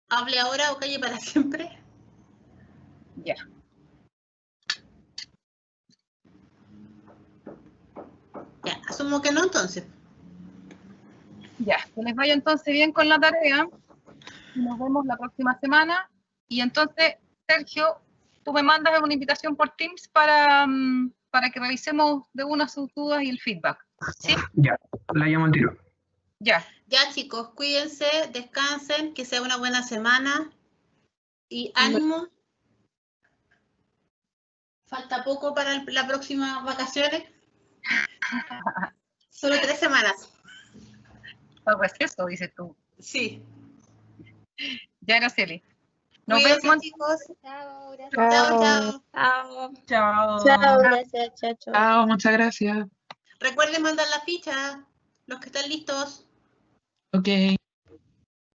Hable ahora o calle para siempre. Ya. Ya, asumo que no entonces. Ya, que les vaya entonces bien con la tarea. Nos vemos la próxima semana. Y entonces, Sergio, tú me mandas una invitación por Teams para que revisemos de una sus dudas y el feedback. ¿Sí? Ya, la llamo al tiro. Ya. Ya, chicos, cuídense, descansen, que sea una buena semana. Y ánimo. Falta poco para las próximas vacaciones. Solo 3 semanas. Algo es eso, dices tú. Sí. Ya, Araceli. Nos Cuídense, vemos. chicos. Chao, gracias. Chao. Chao. Chao. Chao, gracias. Chao, chao. Chao, muchas gracias. Recuerden mandar la ficha, los que están listos. Ok.